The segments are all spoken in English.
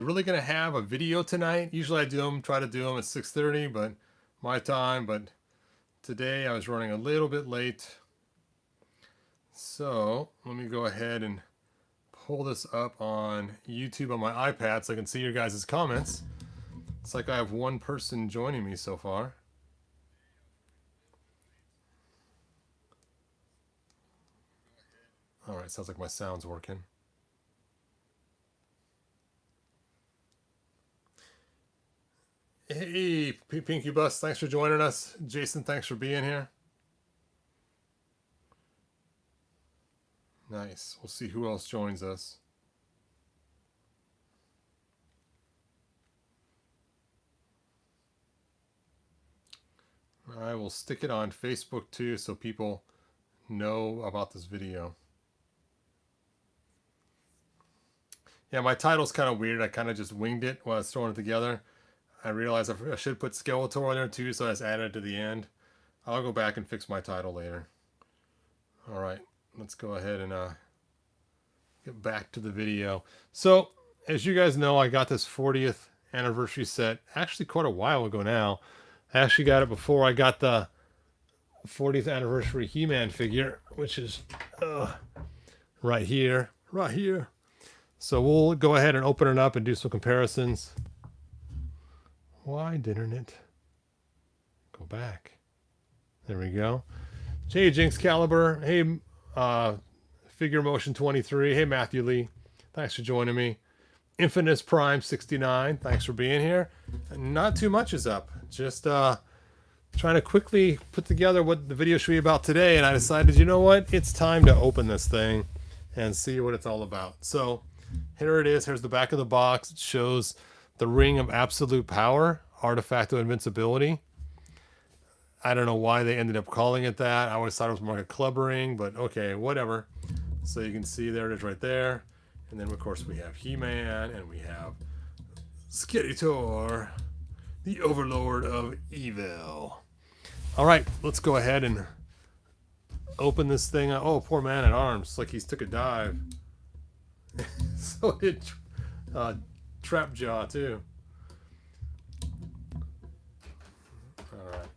Really gonna have a video tonight. Usually I try to do them at 6:30, but my time. But today I was running a little bit late. So let me go ahead and pull this up on YouTube on my iPad so I can see your guys' comments. It's like I have one person joining me so far. All right, sounds like my sound's working. Hey, Pinky Bus, thanks for joining us. Jason, thanks for being here. Nice. We'll see who else joins us. I will stick it on Facebook too so people know about this video. Yeah, my title's kind of weird. I kind of just winged it while I was throwing it together. I realized I should put Skeletor in there too, so I just added it to the end. I'll go back and fix my title later. All right, let's go ahead and get back to the video. So, as you guys know, I got this 40th anniversary set actually quite a while ago now. I actually got it before I got the 40th anniversary He-Man figure, which is right here. So we'll go ahead and open it up and do some comparisons. Why didn't it go back? There we go. Hey, Jinx Caliber. Hey, Figure Motion 23. Hey, Matthew Lee. Thanks for joining me. Infinus Prime 69. Thanks for being here. Not too much is up. Just trying to quickly put together what the video should be about today, and I decided, you know what? It's time to open this thing and see what it's all about. So here it is. Here's the back of the box. It shows the Ring of Absolute Power, Artifact of Invincibility. I don't know why they ended up calling it that. I always thought it was more like a club ring, but okay, whatever. So you can see there it is right there. And then, of course, we have He-Man, and we have Skeletor, the Overlord of Evil. All right, let's go ahead and open this thing. Oh, poor Man at Arms. Like he's took a dive. So did Trapjaw, too. All right.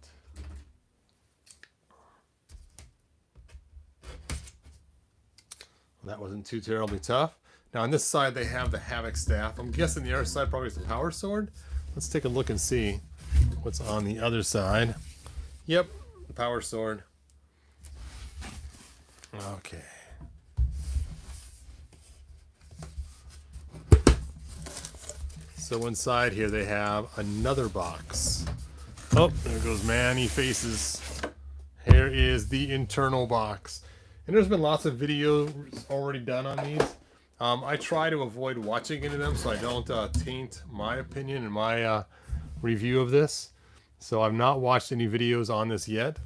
That wasn't too terribly tough. Now on this side they have the Havoc Staff. I'm guessing the other side probably is the Power Sword. Let's take a look and see what's on the other side. Yep, the Power Sword. Okay. So inside here they have another box. Oh, there goes Manny Faces. Here is the internal box. And there's been lots of videos already done on these. I try to avoid watching into them so I don't taint my opinion and my review of this. So I've not watched any videos on this yet.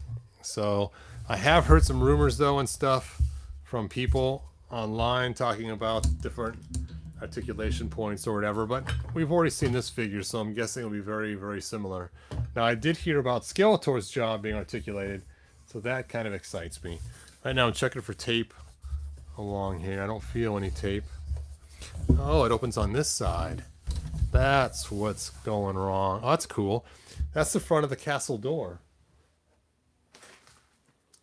So I have heard some rumors though and stuff from people online talking about different articulation points or whatever. But we've already seen this figure, so I'm guessing it'll be very, very similar. Now I did hear about Skeletor's jaw being articulated, so that kind of excites me. Right now I'm checking for tape along here. I don't feel any tape. Oh, it opens on this side. That's what's going wrong. Oh, that's cool. That's the front of the castle door.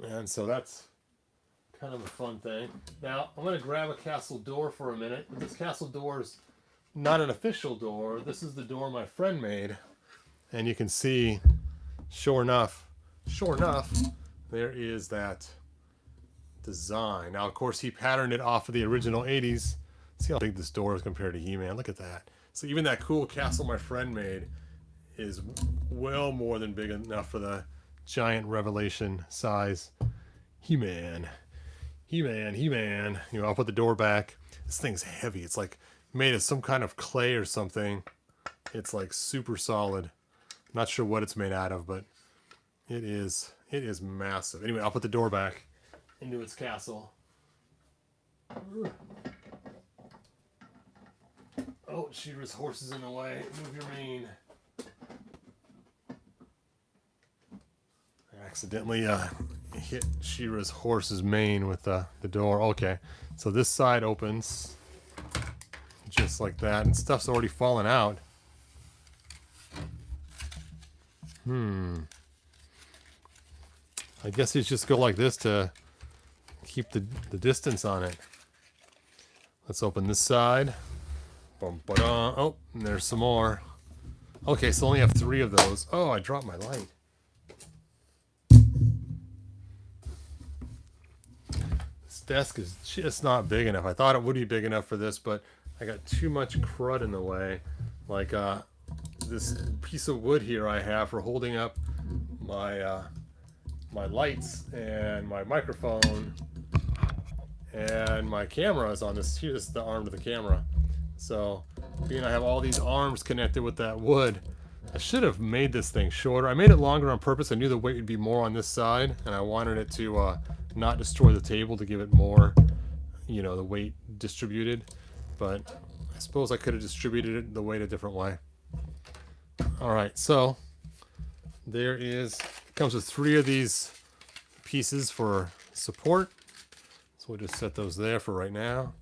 And so that's kind of a fun thing. Now, I'm going to grab a castle door for a minute. This castle door is not an official door. This is the door my friend made. And you can see, sure enough, there is that design. Now, of course, he patterned it off of the original 80s. See how big this door is compared to He-Man. Look at that. So even that cool castle my friend made is well more than big enough for the giant Revelation size He-Man. He-Man. You know, I'll put the door back. This thing's heavy. It's like made of some kind of clay or something. It's like super solid. Not sure what it's made out of, but it is massive. Anyway, I'll put the door back into its castle. Oh, She-Ra's horse is in the way. Move your mane. I accidentally hit She-Ra's horse's mane with the door. Okay, so this side opens just like that, and stuff's already fallen out. I guess you just go like this to keep the distance on it. Let's open this side. Oh, and there's some more. Okay, so I only have 3 of those. Oh, I dropped my light. This desk is just not big enough. I thought it would be big enough for this, but I got too much crud in the way. Like this piece of wood here I have for holding up my my lights and my microphone and my camera is on this. Here's the arm to the camera. So being I have all these arms connected with that wood, I should have made this thing shorter. I made it longer on purpose. I knew the weight would be more on this side, and I wanted it to not destroy the table, to give it more, you know, the weight distributed. But I suppose I could have distributed it the weight a different way. All right, so there is, comes with 3 of these pieces for support. So we'll just set those there for right now.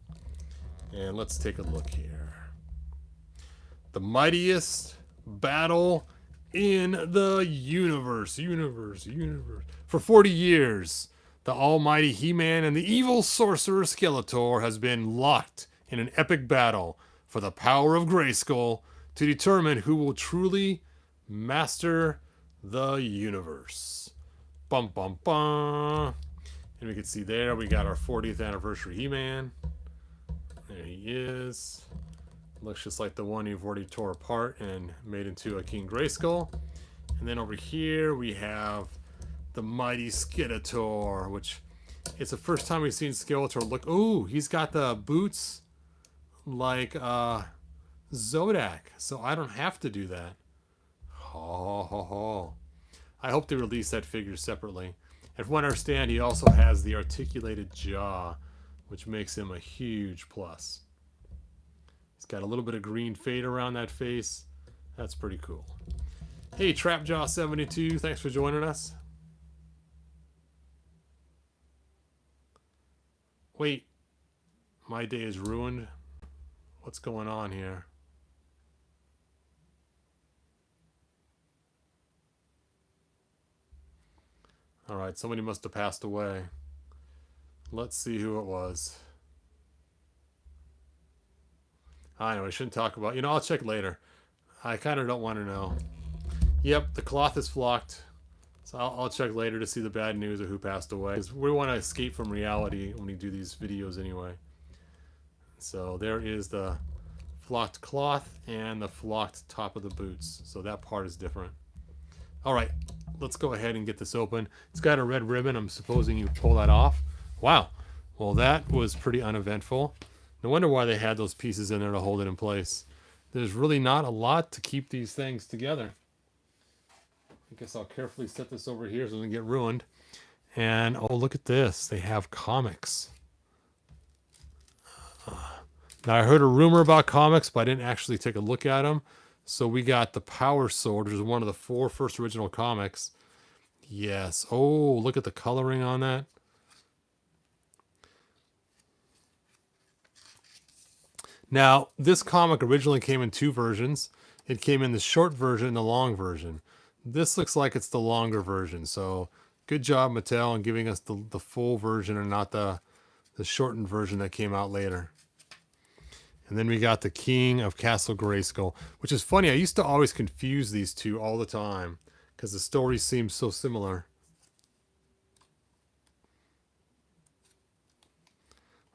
And let's take a look here. The mightiest battle in the universe. For 40 years, the almighty He-Man and the evil sorcerer Skeletor has been locked in an epic battle for the power of Grayskull to determine who will truly master the universe. Bum, bum, bum. And we can see there we got our 40th anniversary He-Man. There he is. Looks just like the one you've already tore apart and made into a King Grayskull. And then over here we have the mighty Skeletor, which it's the first time we've seen Skeletor look. Ooh, he's got the boots like Zodak, so I don't have to do that. Ho, ho, ho. I hope they release that figure separately. And from what I understand, he also has the articulated jaw, which makes him a huge plus. He's got a little bit of green fade around that face. That's pretty cool. Hey, TrapJaw72, thanks for joining us. Wait, my day is ruined. What's going on here? All right, somebody must have passed away. Let's see who it was. I know, I shouldn't talk about... You know, I'll check later. I kind of don't want to know. Yep, the cloth is flocked. So I'll check later to see the bad news of who passed away. Because we want to escape from reality when we do these videos anyway. So there is the flocked cloth and the flocked top of the boots. So that part is different. All right, let's go ahead and get this open. It's got a red ribbon. I'm supposing you pull that off. Wow. Well, that was pretty uneventful. No wonder why they had those pieces in there to hold it in place. There's really not a lot to keep these things together. I guess I'll carefully set this over here so it doesn't get ruined. And, oh, look at this. They have comics. Now, I heard a rumor about comics, but I didn't actually take a look at them. So we got the Power Sword, which is one of the 4 first original comics. Yes. Oh, look at the coloring on that. Now, this comic originally came in 2 versions. It came in the short version and the long version. This looks like it's the longer version. So good job, Mattel, in giving us the full version and not the shortened version that came out later. And then we got the King of Castle Grayskull, which is funny. I used to always confuse these two all the time because the stories seem so similar.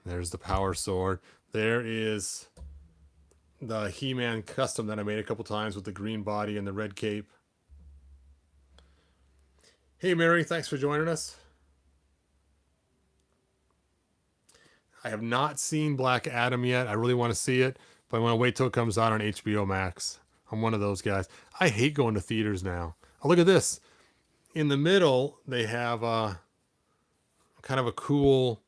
There's the Power Sword. There is the He-Man custom that I made a couple times with the green body and the red cape. Hey, Mary, thanks for joining us. I have not seen Black Adam yet. I really want to see it, but I want to wait till it comes out on HBO Max. I'm one of those guys. I hate going to theaters now. Oh, look at this. In the middle, they have kind of a cool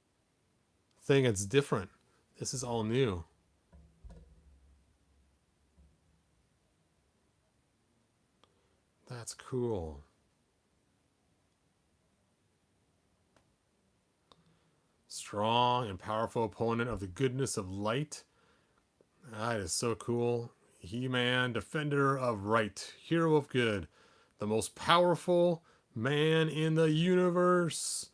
thing that's different. This is all new. That's cool. Strong and powerful opponent of the goodness of light. That is so cool. He-Man, defender of right, hero of good, the most powerful man in the universe,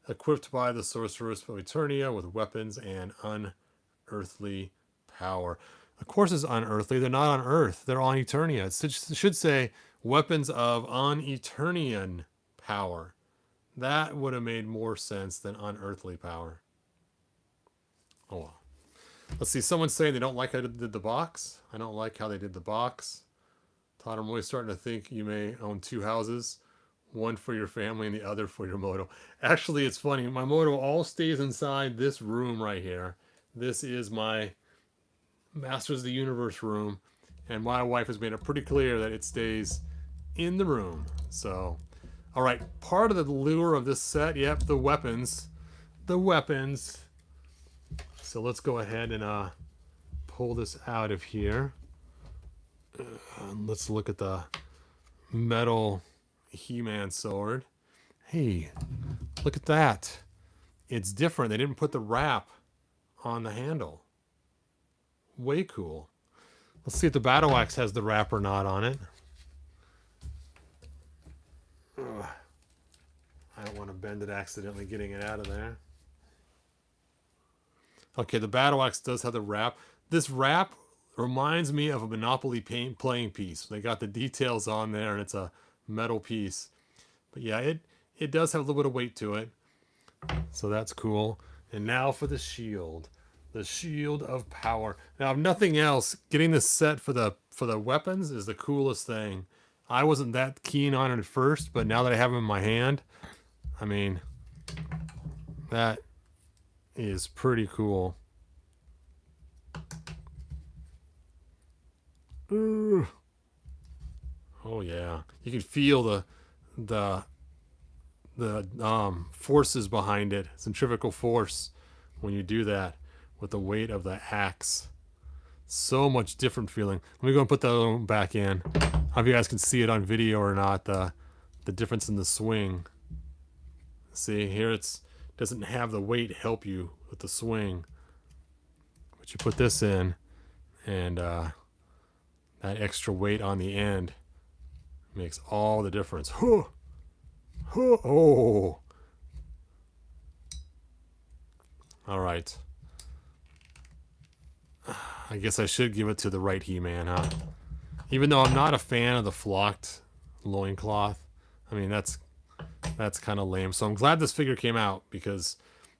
equipped by the sorceress of Eternia with weapons and unearthly power. Of course, it's unearthly. They're not on Earth. They're on Eternia. It should say weapons of uneternian power. That would have made more sense than unearthly power. Oh well. Let's see. Someone's saying they don't like how they did the box. I don't like how they did the box. Todd, I'm really starting to think you may own two houses. One for your family and the other for your moto. Actually, it's funny. My moto all stays inside this room right here. This is my Masters of the Universe room. And my wife has made it pretty clear that it stays in the room. So, all right. Part of the lure of this set, yep, the weapons. The weapons. So let's go ahead and pull this out of here. Let's look at the metal He-Man sword. Hey, look at that. It's different. They didn't put the wrap on the handle. Way cool. Let's see if the battle axe has the wrap or not on it. Ugh. I don't want to bend it accidentally getting it out of there. Okay, the battle axe does have the wrap. This wrap reminds me of a Monopoly playing piece. They got the details on there, and it's a metal piece. But yeah, it does have a little bit of weight to it. So that's cool. And now for the shield. The shield of power. Now, if nothing else, getting this set for the weapons is the coolest thing. I wasn't that keen on it at first, but now that I have them in my hand, I mean, that is pretty cool. Ooh. Oh yeah, you can feel the forces behind it, centrifugal force, when you do that with the weight of the axe. So much different feeling. Let me go and put that one back in. I don't know if you guys can see it on video or not. The difference in the swing. See here, it's doesn't have the weight help you with the swing, but you put this in, and that extra weight on the end makes all the difference. Oh, all right. I guess I should give it to the right He-Man, huh? Even though I'm not a fan of the flocked loincloth. I mean, that's kind of lame. So I'm glad this figure came out, because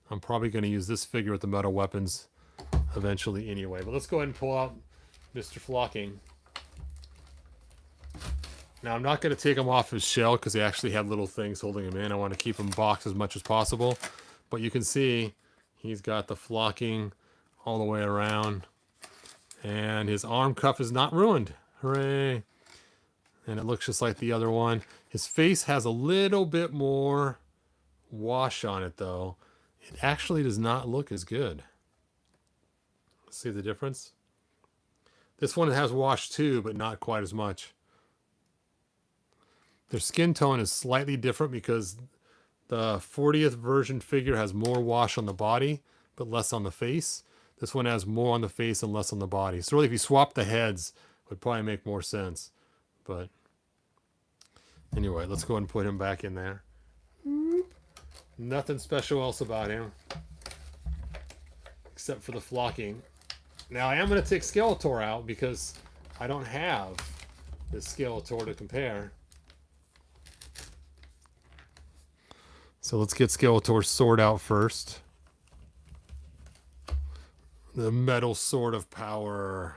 I'm probably going to use this figure with the metal weapons eventually anyway. But let's go ahead and pull out Mr. Flocking. Now, I'm not going to take him off his shell because they actually have little things holding him in. I want to keep him boxed as much as possible. But you can see he's got the flocking all the way around. And his arm cuff is not ruined. Hooray. And it looks just like the other one. His face has a little bit more wash on it, though. It actually does not look as good. See the difference? This one has wash too, but not quite as much. Their skin tone is slightly different because the 40th version figure has more wash on the body, but less on the face. This one has more on the face and less on the body. So really, if you swap the heads, it would probably make more sense. But anyway, let's go ahead and put him back in there. Nothing special else about him, except for the flocking. Now, I am going to take Skeletor out because I don't have this Skeletor to compare. So let's get Skeletor's sword out first. The metal sword of power.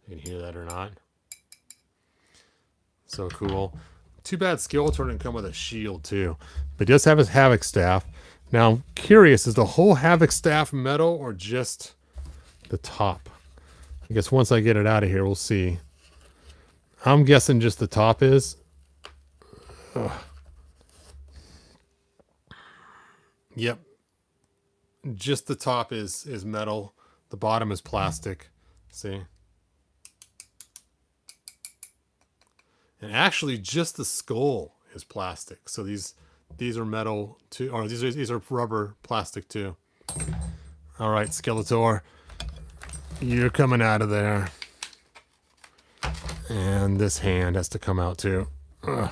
You can hear that or not. So cool. Too bad Skeletor didn't come with a shield too. But he does have his Havoc Staff. Now, I'm curious, is the whole Havoc Staff metal or just the top? I guess once I get it out of here, we'll see. I'm guessing just the top is. Ugh. Yep. Just the top is metal. The bottom is plastic. See? And actually, just the skull is plastic. So these are metal too, or these are rubber plastic too. All right, Skeletor, you're coming out of there. And this hand has to come out too. Ugh.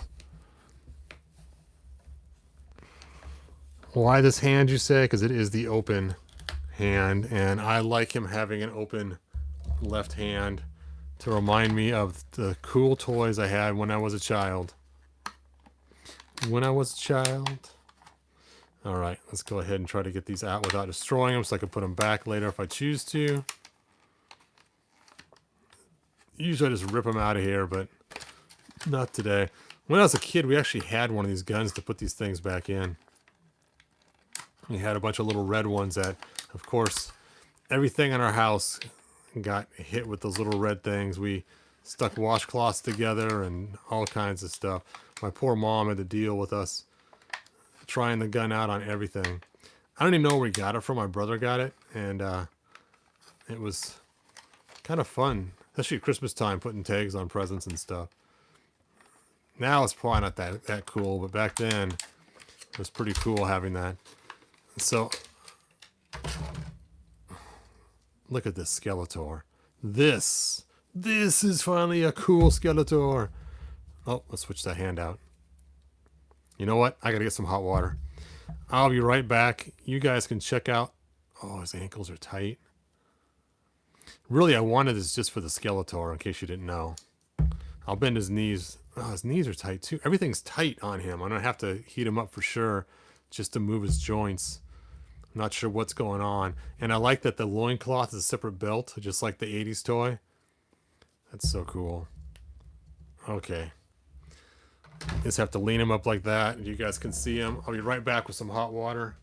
Why this hand, you say? Because it is the open hand, and I like him having an open left hand to remind me of the cool toys I had when I was a child. When I was a child. All right, let's go ahead and try to get these out without destroying them so I can put them back later if I choose to. Usually I just rip them out of here, but not today. When I was a kid, we actually had one of these guns to put these things back in. We had a bunch of little red ones that, of course, everything in our house got hit with those little red things. We stuck washcloths together and all kinds of stuff. My poor mom had to deal with us trying the gun out on everything. I don't even know where we got it from. My brother got it, and it was kind of fun, especially at Christmas time, putting tags on presents and stuff. Now it's probably not that cool, but back then it was pretty cool having that. So, look at this Skeletor. This is finally a cool Skeletor. Oh, let's switch that hand out. You know what? I gotta get some hot water. I'll be right back. You guys can check out. Oh, his ankles are tight. Really, I wanted this just for the Skeletor, in case you didn't know. I'll bend his knees. Oh, his knees are tight too. Everything's tight on him. I'm gonna have to heat him up for sure, just to move his joints. I'm not sure what's going on. And I like that the loincloth is a separate belt, just like the 80s toy. That's so cool. Okay. Just have to lean him up like that, and you guys can see him. I'll be right back with some hot water.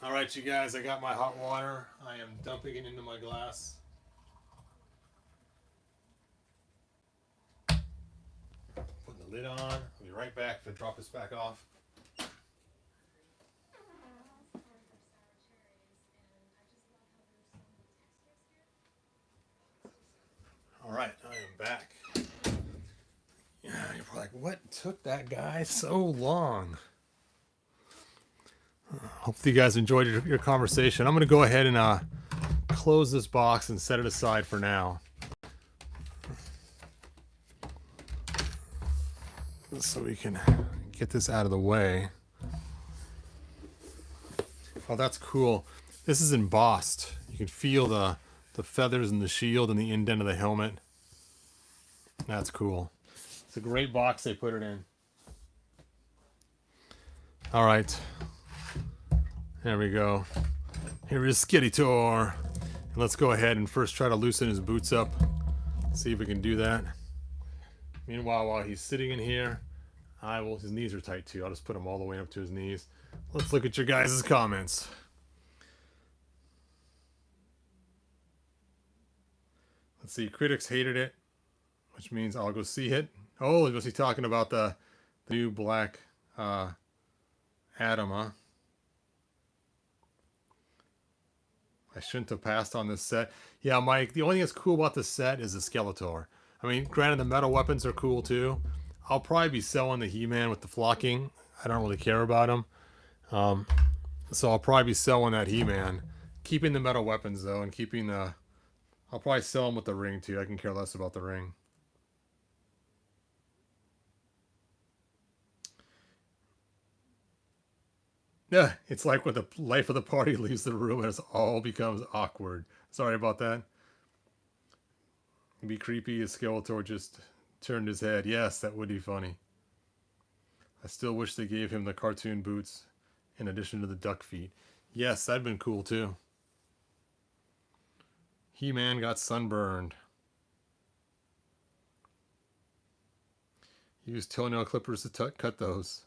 All right, you guys, I got my hot water. I am dumping it into my glass. Putting the lid on. I'll be right back to drop this back off. All right, I am back. Yeah, you're probably like, what took that guy so long? Hopefully you guys enjoyed your conversation. I'm going to go ahead and close this box and set it aside for now. So we can get this out of the way. Oh, that's cool. This is embossed. You can feel the feathers and the shield and the indent of the helmet. That's cool. It's a great box they put it in. All right. There we go. Here is Skeletor. And let's go ahead and first try to loosen his boots up. See if we can do that. Meanwhile, while he's sitting in here, his knees are tight too. I'll just put him all the way up to his knees. Let's look at your guys' comments. Let's see. Critics hated it, which means I'll go see it. Oh, was he talking about the new black Adam, huh? I shouldn't have passed on this set. Yeah, Mike, the only thing that's cool about this set is the Skeletor. I mean, granted, the metal weapons are cool too. I'll probably be selling the He-Man with the flocking. I don't really care about him. So I'll probably be selling that He-Man. Keeping the metal weapons, though, and keeping the... I'll probably sell him with the ring, too. I can care less about the ring. Yeah, it's like when the life of the party leaves the room and it all becomes awkward. Sorry about that. It'd be creepy if Skeletor just turned his head. Yes, that would be funny. I still wish they gave him the cartoon boots in addition to the duck feet. Yes, that'd been cool too. He-Man got sunburned. Use toenail clippers to cut those.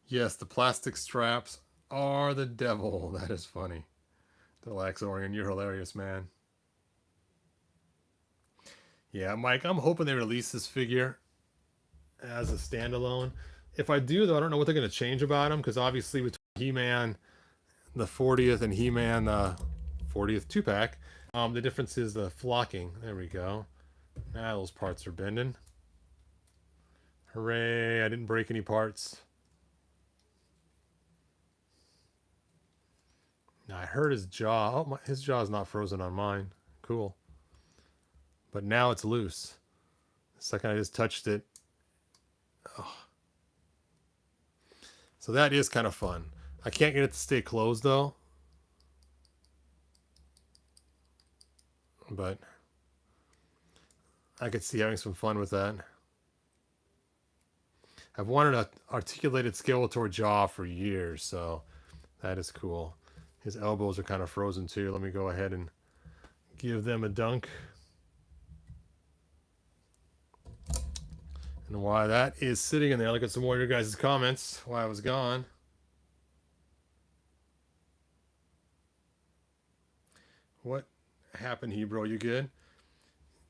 Yes, the plastic straps are the devil. That is funny. Delaxorian, you're hilarious, man. Yeah, Mike, I'm hoping they release this figure as a standalone. If I do, though, I don't know what they're going to change about him, because obviously between He-Man, the 40th, and He-Man, the 40th 2-pack, the difference is the flocking. There we go. Now those parts are bending. Hooray, I didn't break any parts. Now, I hurt his jaw. Oh, his jaw is not frozen on mine. Cool. But now it's loose. The second I just touched it. Oh. So that is kind of fun. I can't get it to stay closed, though. But I could see having some fun with that. I've wanted an articulated Skeletor jaw for years, so that is cool. His elbows are kind of frozen too. Let me go ahead and give them a dunk. And while that is sitting in there, look at some more of your guys' comments while I was gone. What happened, Hebrew? You good?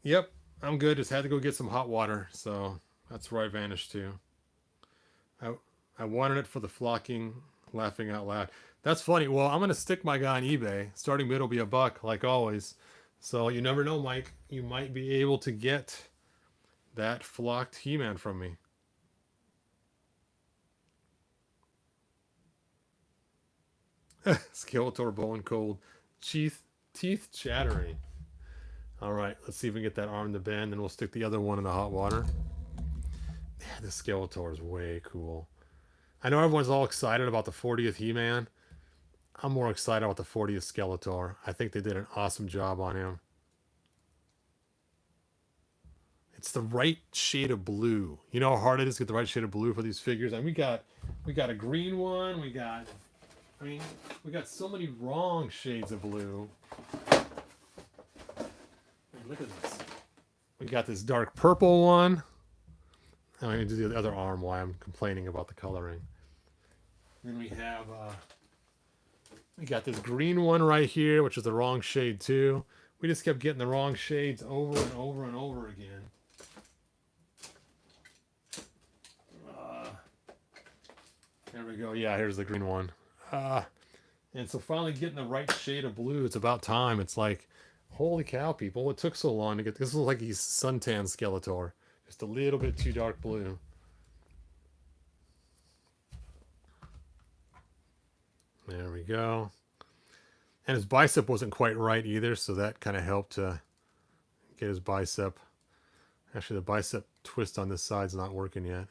Yep, I'm good. Just had to go get some hot water, so that's where I vanished to. I wanted it for the flocking, laughing out loud. That's funny. Well, I'm going to stick my guy on eBay. Starting bid will be $1, like always. So you never know, Mike. You might be able to get that flocked He-Man from me. Skeletor bone cold. Teeth chattering. All right, let's see if we can get that arm to bend, and we'll stick the other one in the hot water. Yeah, this Skeletor is way cool. I know everyone's all excited about the 40th He-Man. I'm more excited about the 40th Skeletor. I think they did an awesome job on him. It's the right shade of blue. You know how hard it is to get the right shade of blue for these figures? And we got a green one. We got so many wrong shades of blue. Look at this. We got this dark purple one. I'm going to do the other arm while I'm complaining about the coloring. Then we have, we got this green one right here, which is the wrong shade too. We just kept getting the wrong shades over and over and over again. There we go. Yeah, here's the green one. And so finally getting the right shade of blue, it's about time. It's like, holy cow, people. It took so long to get this. Looks like he's suntan Skeletor. Just a little bit too dark blue. There we go. And his bicep wasn't quite right either, so that kind of helped to get his bicep. Actually, the bicep twist on this side's not working yet.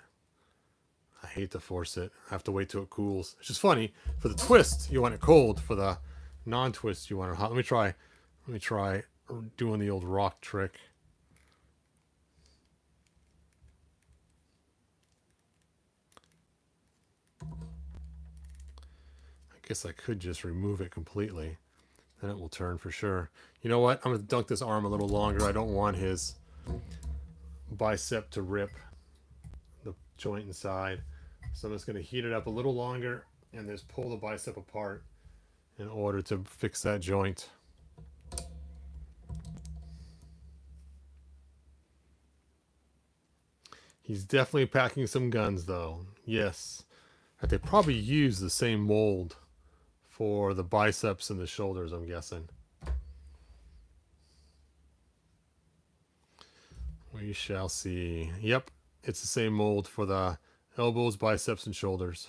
I hate to force it. I have to wait till it cools. It's just funny. For the twist, you want it cold. For the non-twist, you want it hot. Let me try doing the old rock trick. guess I could just remove it completely. Then it will turn for sure. You know what? I'm going to dunk this arm a little longer. I don't want his bicep to rip the joint inside. So I'm just going to heat it up a little longer and just pull the bicep apart in order to fix that joint. He's definitely packing some guns though. Yes. They probably use the same mold for the biceps and the shoulders, I'm guessing. We shall see. Yep, it's the same mold for the elbows, biceps, and shoulders.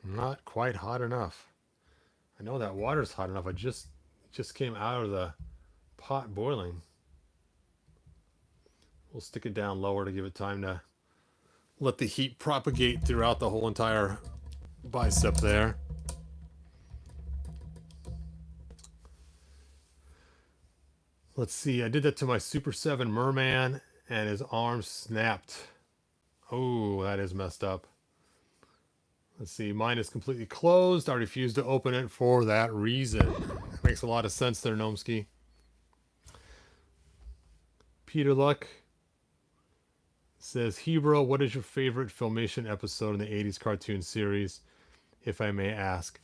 Not quite hot enough. I know that water's hot enough. I just came out of the pot boiling. We'll stick it down lower to give it time to let the heat propagate throughout the whole entire bicep there. Let's see, I did that to my Super 7 Merman and his arm snapped. Oh, that is messed up. Let's see, mine is completely closed. I refuse to open it for that reason. Makes a lot of sense there, Gnomesky. Peter Luck says, Hebro, what is your favorite Filmation episode in the 80s cartoon series, if I may ask?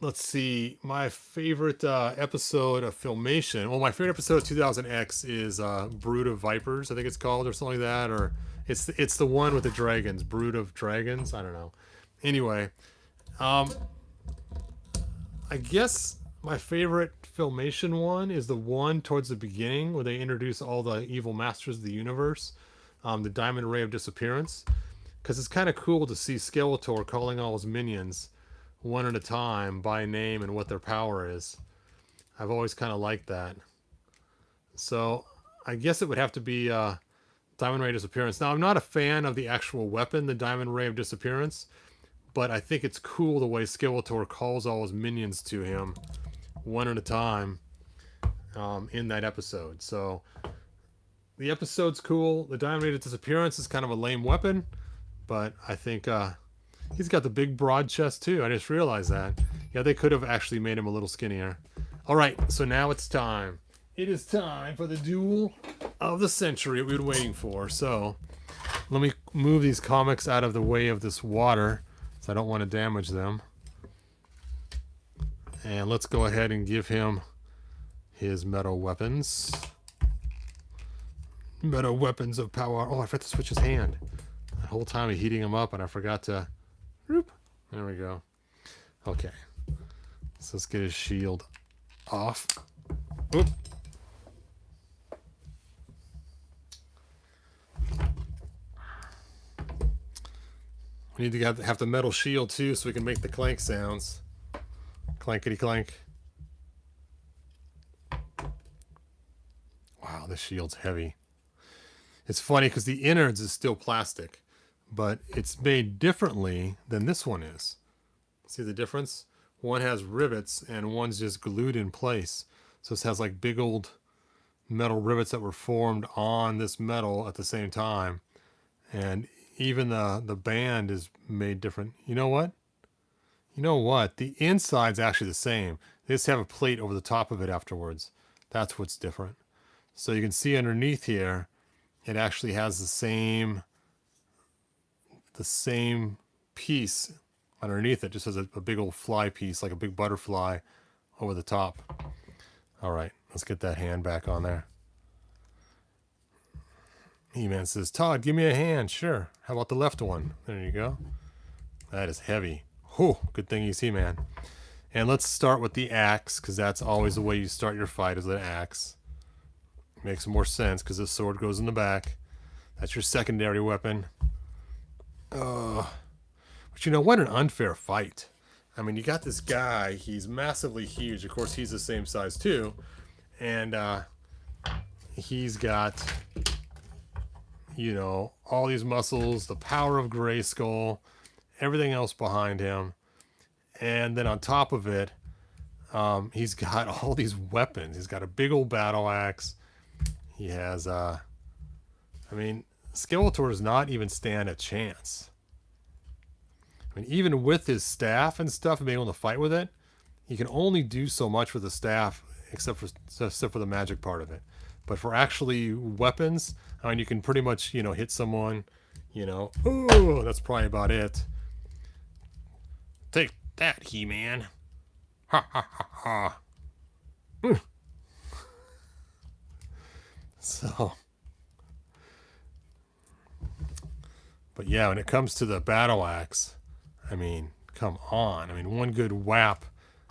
Let's see. My favorite episode of Filmation. Well, my favorite episode of 2000X is Brood of Vipers, I think it's called, or something like that. Or it's the one with the dragons. Brood of Dragons. I don't know. Anyway, I guess my favorite Filmation one is the one towards the beginning where they introduce all the evil masters of the universe, the Diamond Ray of Disappearance, because it's kind of cool to see Skeletor calling all his minions one at a time by name and what their power is. I've always kind of liked that. So I guess it would have to be Diamond Ray of Disappearance. Now, I'm not a fan of the actual weapon, the Diamond Ray of Disappearance, but I think it's cool the way Skeletor calls all his minions to him one at a time in that episode. So the episode's cool. The Diamond Ray of Disappearance is kind of a lame weapon, but I think he's got the big broad chest too. I just realized that. Yeah, they could have actually made him a little skinnier. All right, so now it's time. It is time for the duel of the century we've been waiting for. So let me move these comics out of the way of this water, so I don't want to damage them. And let's go ahead and give him his metal weapons. Metal weapons of power. Oh, I forgot to switch his hand. The whole time heating him up, and I forgot to... Whoop. There we go. Okay. So let's get his shield off. Oop. We need to have the metal shield too, so we can make the clank sounds. Clankety clank. Wow, this shield's heavy. It's funny because the innards is still plastic, but it's made differently than this one is. See the difference? One has rivets and one's just glued in place. So this has like big old metal rivets that were formed on this metal at the same time. And even the band is made different. You know what? You know what? The inside's actually the same. They just have a plate over the top of it afterwards. That's what's different. So you can see underneath here, it actually has the same piece underneath it. Just has a big old fly piece, like a big butterfly over the top. All right, let's get that hand back on there. He-Man says, Todd, give me a hand. Sure. How about the left one? There you go. That is heavy. Whew, good thing he's He-Man. And let's start with the axe, because that's always the way you start your fight, is an axe. Makes more sense, because this sword goes in the back. That's your secondary weapon. But you know, what an unfair fight. I mean, you got this guy. He's massively huge. Of course, he's the same size, too. And he's got, you know, all these muscles, the power of Grayskull, everything else behind him. And then on top of it, he's got all these weapons. He's got a big old battle axe. He has, I mean, Skeletor does not even stand a chance. I mean, even with his staff and stuff and being able to fight with it, he can only do so much with the staff, except for the magic part of it. But for actually weapons, I mean, you can pretty much, you know, hit someone, you know. Oh, that's probably about it. Take that, He-Man. Ha ha ha ha. So, but yeah, when it comes to the battle axe, I mean, come on. I mean, one good whap,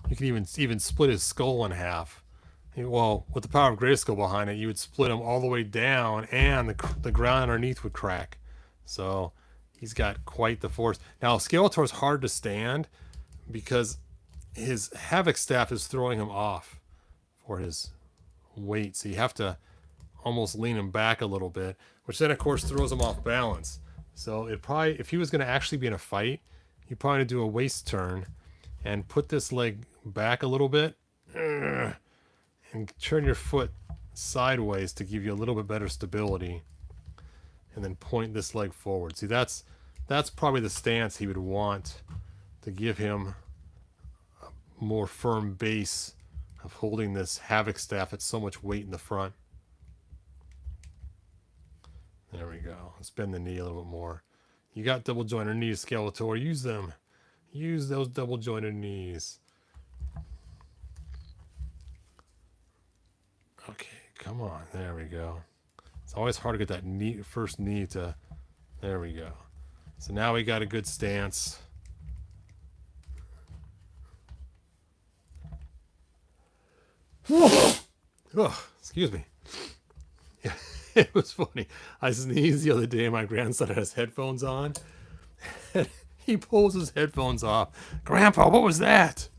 you can even split his skull in half. Well, with the power of Grayskull behind it, you would split him all the way down, and the ground underneath would crack. So he's got quite the force. Now, Skeletor's hard to stand because his Havoc Staff is throwing him off for his weight. So you have to almost lean him back a little bit, which then, of course, throws him off balance. So it probably, if he was going to actually be in a fight, you'd probably do a waist turn and put this leg back a little bit and turn your foot sideways to give you a little bit better stability, and then point this leg forward. See, that's probably the stance he would want to give him a more firm base of holding this Havoc Staff at so much weight in the front. There we go. Let's bend the knee a little bit more. You got double jointed knees, Skeletor. Use them. Use those double jointed knees. Okay, come on. There we go. It's always hard to get that knee, first knee to... There we go. So now we got a good stance. Oh, excuse me. Yeah, it was funny. I sneezed the other day and my grandson had his headphones on. He pulls his headphones off. Grandpa, what was that?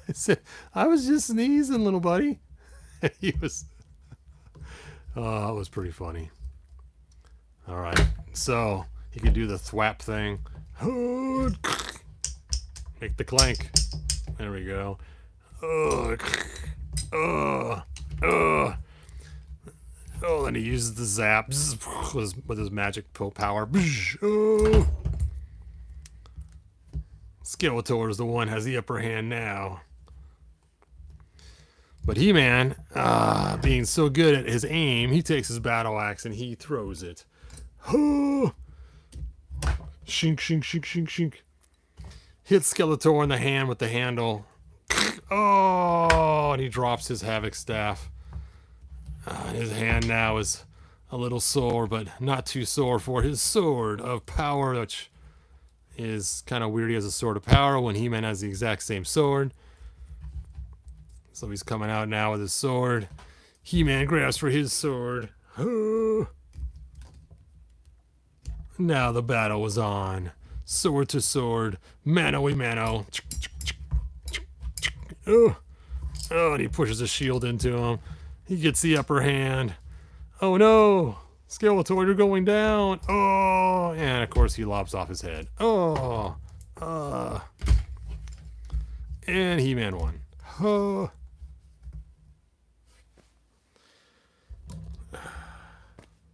I said, I was just sneezing, little buddy. He was... Oh, it was pretty funny. All right. So, he can do the thwap thing. Make the clank. There we go. Oh, then he uses the zaps with his magic power. Oh. Skeletor is the one has the upper hand now. But He-Man, being so good at his aim, he takes his battle axe and he throws it. Oh. Shink, shink, shink, shink, shink. Hits Skeletor in the hand with the handle. Oh, and he drops his Havoc Staff. His hand now is a little sore, but not too sore for his sword of power, which is kind of weird. He has a sword of power when He-Man has the exact same sword. So he's coming out now with his sword. He-Man grabs for his sword. Now the battle was on. Sword to sword. Mano-y-mano. Oh, and he pushes a shield into him. He gets the upper hand. Oh no! Skeletor, you're going down. Oh, and of course he lops off his head. Oh, and He-Man won. Oh.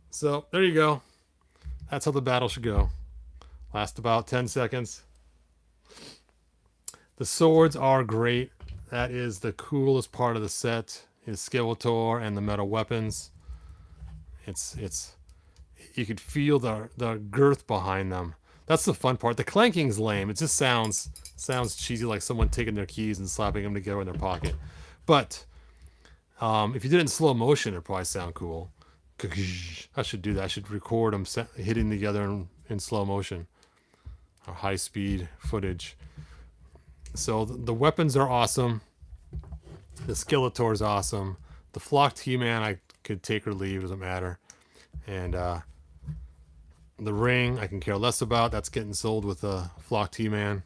So there you go. That's how the battle should go. Last about 10 seconds. The swords are great. That is the coolest part of the set, is Skeletor and the metal weapons. It's you could feel the girth behind them. That's the fun part. The clanking's lame. It just sounds cheesy, like someone taking their keys and slapping them together in their pocket. But if you did it in slow motion, it'd probably sound cool. I should do that. I should record them hitting together in slow motion or high speed footage. So the weapons are awesome. The Skeletor's awesome. The flocked He-Man I could take or leave, doesn't matter. And the ring I can care less about. That's getting sold with the flocked He-Man.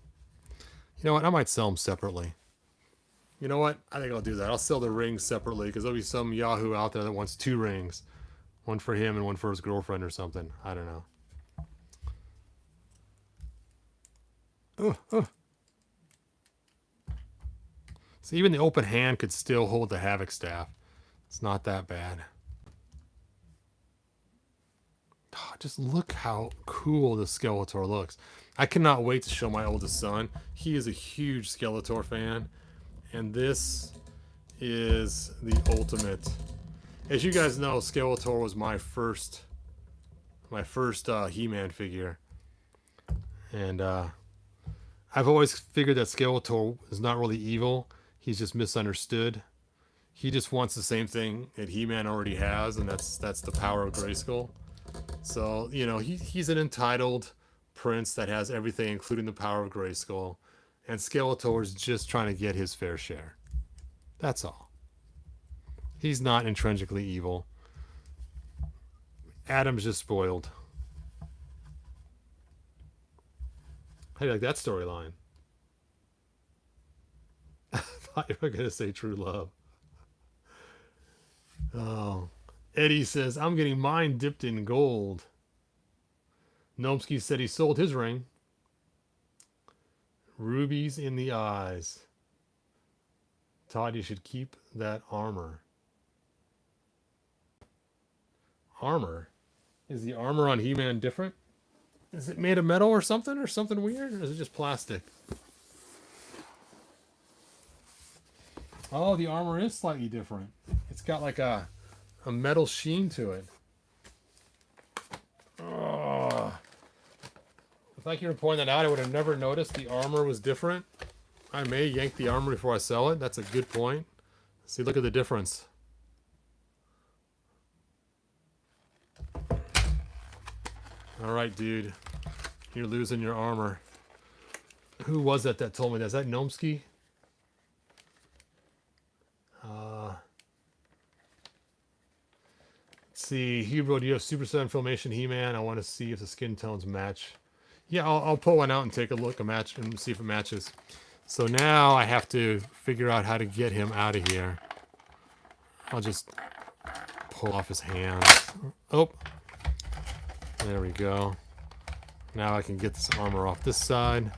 You know what? I might sell them separately. You know what? I think I'll do that. I'll sell the rings separately because there'll be some Yahoo out there that wants 2 rings. One for him and one for his girlfriend or something. I don't know. So even the open hand could still hold the Havoc Staff. It's not that bad. Just look how cool the Skeletor looks. I cannot wait to show my oldest son. He is a huge Skeletor fan. And this is the ultimate. As you guys know, Skeletor was my first He-Man figure. And I've always figured that Skeletor is not really evil. He's just misunderstood. He just wants the same thing that He-Man already has, and that's the power of Grayskull. So, you know, he's an entitled prince that has everything, including the power of Grayskull. And Skeletor is just trying to get his fair share. That's all. He's not intrinsically evil. Adam's just spoiled. How do you like that storyline? I thought you were going to say True Love. Oh. Eddie says, I'm getting mine dipped in gold. Gnomsky said he sold his ring. Rubies in the eyes. Todd, you should keep that armor. Armor? Is the armor on He-Man different? Is it made of metal or something weird? Or is it just plastic? Oh, the armor is slightly different. It's got like a metal sheen to it. Oh. Thank you for pointing that out. I would have never noticed the armor was different. I may yank the armor before I sell it. That's a good point. See, look at the difference. All right, dude. You're losing your armor. Who was that told me that? Is that Gnomsky? Let's see. Hero, do you have Super 7 Filmation He-Man? I want to see if the skin tones match. Yeah, I'll pull one out and take a look, match, and see if it matches. So now I have to figure out how to get him out of here. I'll just pull off his hands. Oh, there we go. Now I can get this armor off this side.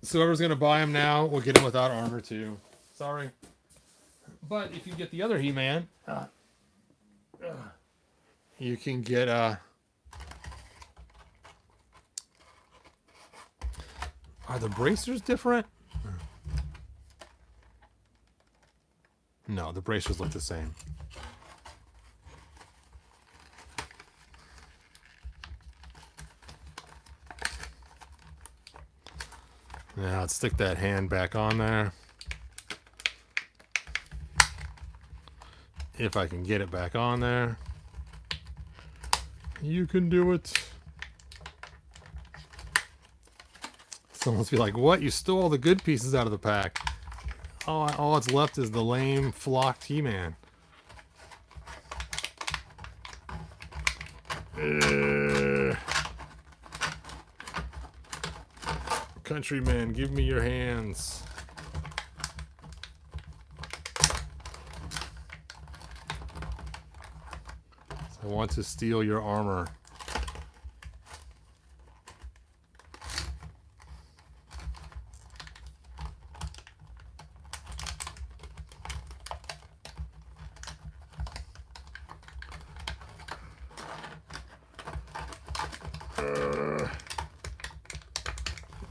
So whoever's going to buy him now will get him without armor too. Sorry. But if you get the other He-Man, you can get are the bracers different? No, the bracers look the same. Now let's stick that hand back on there. If I can get it back on there. You can do it. Someone must be like, what? You stole all the good pieces out of the pack. All that's left is the lame, flocked He-Man. Countryman, give me your hands. I want to steal your armor.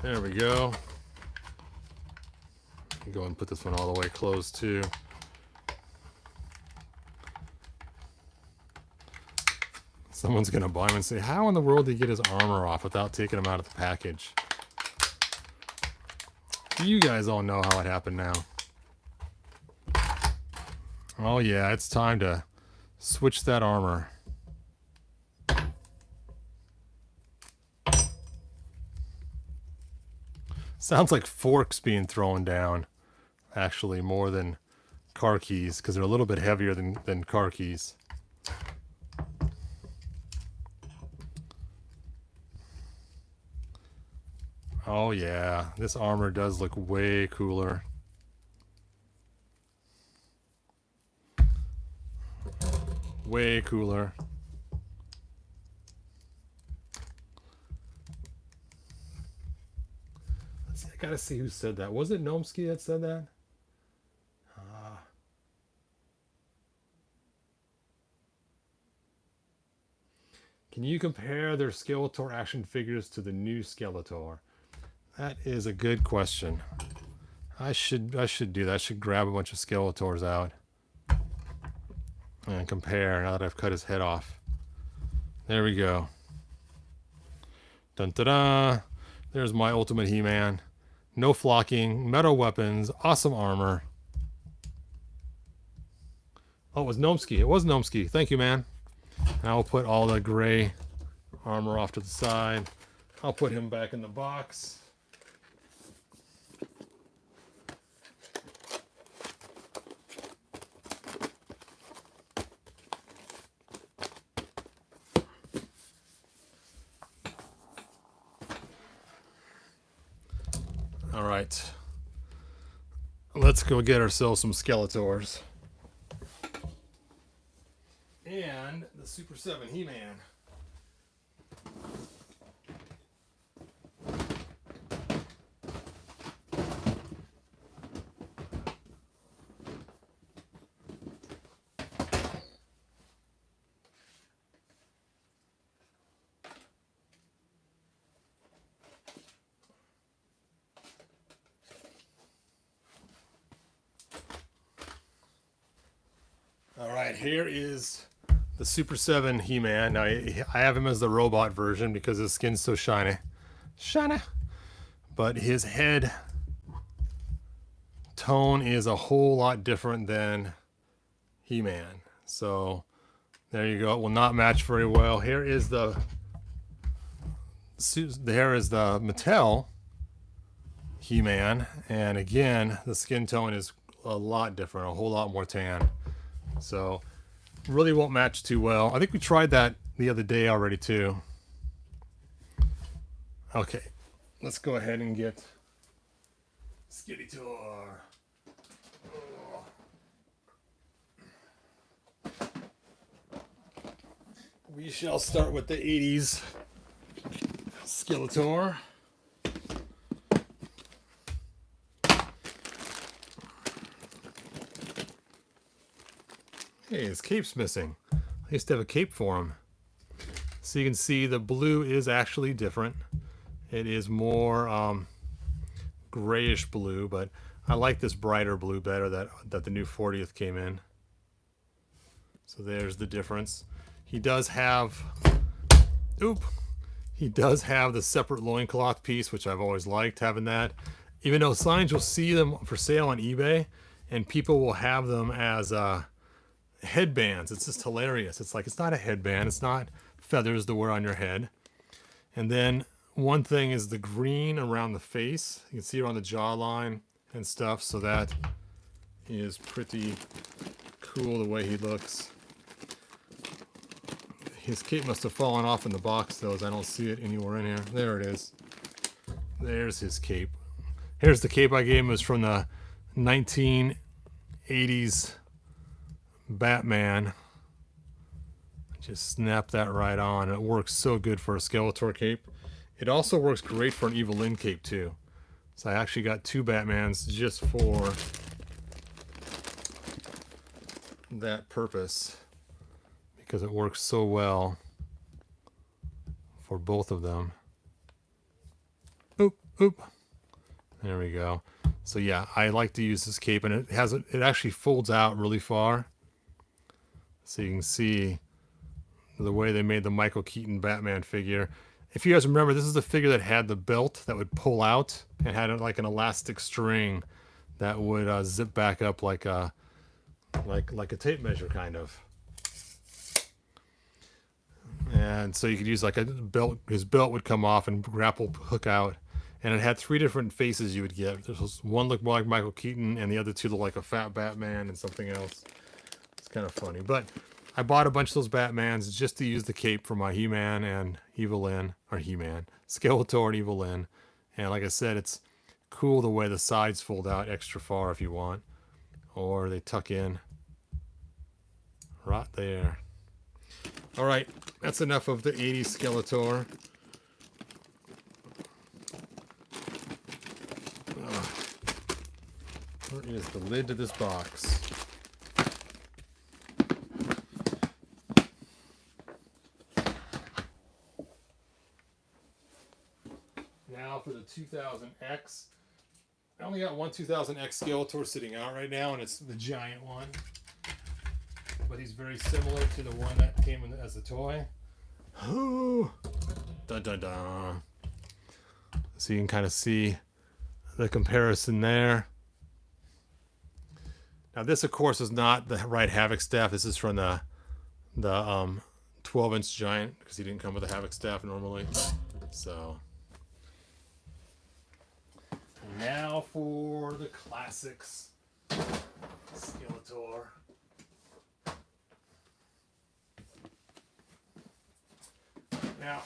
There we go. Go and put this one all the way closed too. Someone's gonna buy him and say, how in the world did he get his armor off without taking him out of the package? You guys all know how it happened now. Oh yeah, it's time to switch that armor. Sounds like forks being thrown down, actually, more than car keys, because they're a little bit heavier than car keys. Oh yeah, this armor does look way cooler. Way cooler. Let's see, I gotta see who said that. Was it Gnomsky that said that? Can you compare their Skeletor action figures to the new Skeletor? That is a good question. I should do that. I should grab a bunch of Skeletors out and compare now that I've cut his head off. There we go. Dun da da. There's my Ultimate He-Man. No flocking, metal weapons, awesome armor. Oh, it was Gnomsky. It was Gnomsky. Thank you, man. Now I'll put all the gray armor off to the side. I'll put him back in the box. All right. Let's go get ourselves some Skeletors. And the Super 7 He-Man. All right, here is the Super 7 He-Man. Now, I have him as the robot version because his skin's so shiny. Shiny! But his head tone is a whole lot different than He-Man. So, there you go. It will not match very well. Here is the Mattel He-Man. And again, the skin tone is a lot different, a whole lot more tan. So, really won't match too well. I think we tried that the other day already too. Okay, let's go ahead and get Skeletor. We shall start with the 80s Skeletor. Hey, his cape's missing. I used to have a cape for him. So you can see the blue is actually different. It is more grayish blue, but I like this brighter blue better that the new 40th came in. So there's the difference. He does have, he does have the separate loincloth piece, which I've always liked having that. Even though signs, you'll see them for sale on eBay, and people will have them as headbands. It's just hilarious. It's like, it's not a headband. It's not feathers to wear on your head. And then one thing is the green around the face. You can see it on the jawline and stuff. So that is pretty cool the way he looks. His cape must have fallen off in the box though, as I don't see it anywhere in here. There it is. There's his cape. Here's the cape I gave him. It was from the 1980s Batman. Just snap that right on. It works so good for a Skeletor cape. It also works great for an Evelyn cape too. So I actually got two Batmans just for that purpose, because it works so well for both of them. Oop, oop. There we go. So yeah, I like to use this cape, and it actually folds out really far. So you can see the way they made the Michael Keaton Batman figure. If you guys remember, this is the figure that had the belt that would pull out and had like an elastic string that would zip back up like a tape measure kind of. And so you could use like a belt. His belt would come off and grapple hook out. And it had three different faces you would get. There was one looked more like Michael Keaton, and the other two looked like a fat Batman and something else. It's kind of funny. But I bought a bunch of those Batmans just to use the cape for my He-Man and Evelyn, or He-Man, Skeletor and Evelyn. And like I said, it's cool the way the sides fold out extra far if you want. Or they tuck in right there. All right, that's enough of the 80s Skeletor. Where is the lid to this box? the 2000X. I only got one 2000X Skeletor sitting out right now, and it's the giant one. But he's very similar to the one that came in as a toy. Ooh. Dun dun dun. So you can kind of see the comparison there. Now this, of course, is not the right Havoc staff. This is from the 12-inch giant, because he didn't come with a Havoc staff normally. So now for the classics Skeletor. Now,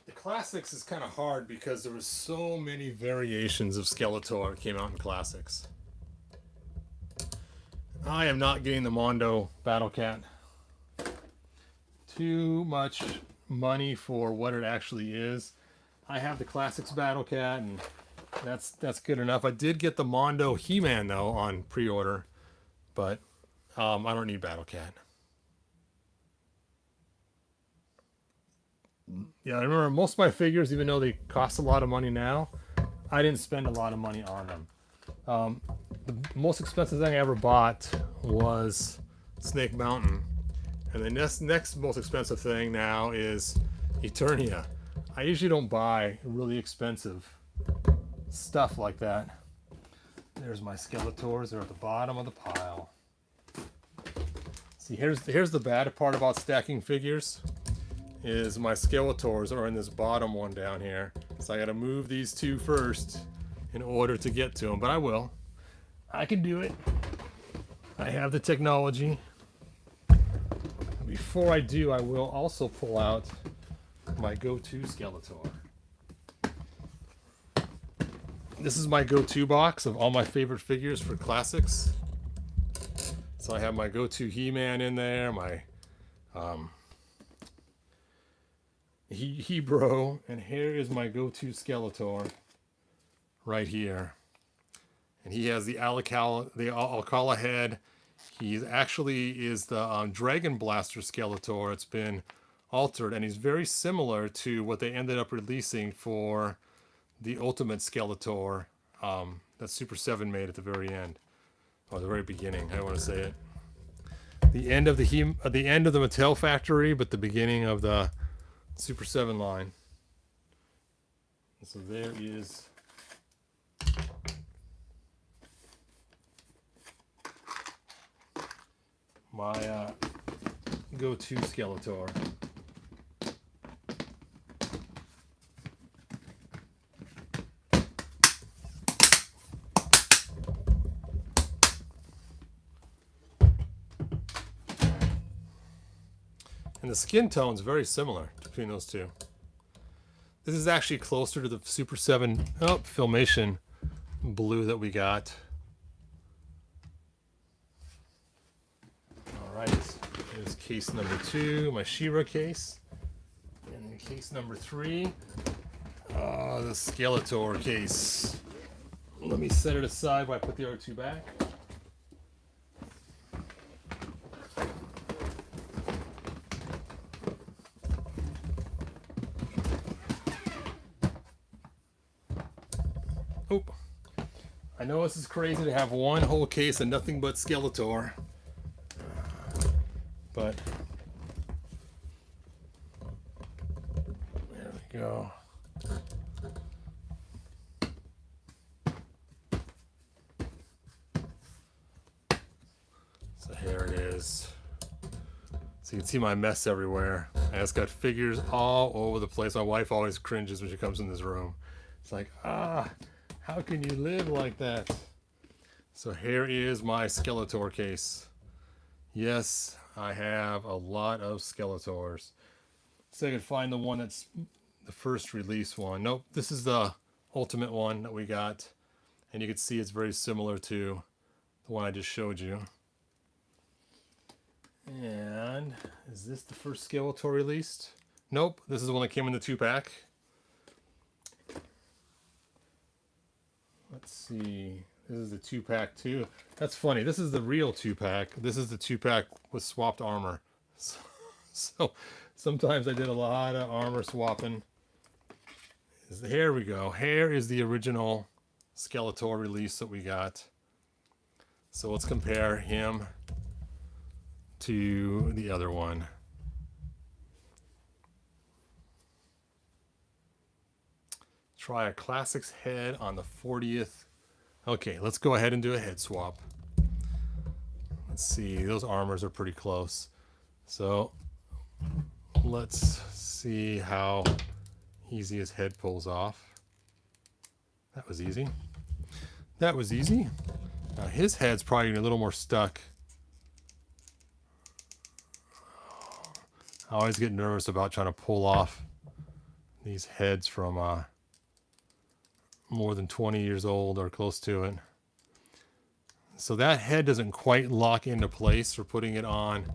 the classics is kind of hard because there were so many variations of Skeletor that came out in classics. I am not getting the Mondo Battle Cat. Too much money for what it actually is. I have the classics Battle Cat, and that's good enough. I did get the Mondo He-Man though on pre-order, but I don't need Battle Cat. Yeah, I remember most of my figures, even though they cost a lot of money now, I didn't spend a lot of money on them. The most expensive thing I ever bought was Snake Mountain. And the next most expensive thing now is Eternia. I usually don't buy really expensive stuff like that. There's my Skeletors. They're at the bottom of the pile. See, here's the bad part about stacking figures. Is my Skeletors are in this bottom one down here. So I gotta move these two first in order to get to them, but I will. I can do it. I have the technology. Before I do, I will also pull out my go-to Skeletor. This is my go-to box of all my favorite figures for classics. So I have my go-to He-Man in there, my He-Bro, and here is my go-to Skeletor right here. And he has the Alcala head. He actually is the Dragon Blaster Skeletor. It's been altered, and he's very similar to what they ended up releasing for the Ultimate Skeletor that Super 7 made at the very end, or the very beginning. I don't want to say it. The end of the Mattel factory, but the beginning of the Super 7 line. So there is my go-to Skeletor. And the skin tone is very similar between those two. This is actually closer to the Super 7 Filmation blue that we got. Alright, here's case number 2, my She-Ra case. And then case number 3, the Skeletor case. Let me set it aside while I put the other two back. Oh, I know this is crazy to have one whole case of nothing but Skeletor, but there we go. So here it is. So you can see my mess everywhere. I just got figures all over the place. My wife always cringes when she comes in this room. It's like, how can you live like that? So here is my Skeletor case. Yes, I have a lot of Skeletors. So I could find the one that's the first release one. Nope, this is the ultimate one that we got. And you can see it's very similar to the one I just showed you. And is this the first Skeletor released? Nope, this is the one that came in the 2-pack. Let's see. This is the 2-pack too. That's funny. This is the real 2-pack. This is the 2-pack with swapped armor. So sometimes I did a lot of armor swapping. Here we go. Here is the original Skeletor release that we got. So let's compare him to the other one. Try a Classics head on the 40th. Okay, let's go ahead and do a head swap. Let's see, those armors are pretty close. So let's see how easy his head pulls off. That was easy. That was easy. Now his head's probably a little more stuck. I always get nervous about trying to pull off these heads from more than 20 years old or close to it. So that head doesn't quite lock into place for putting it on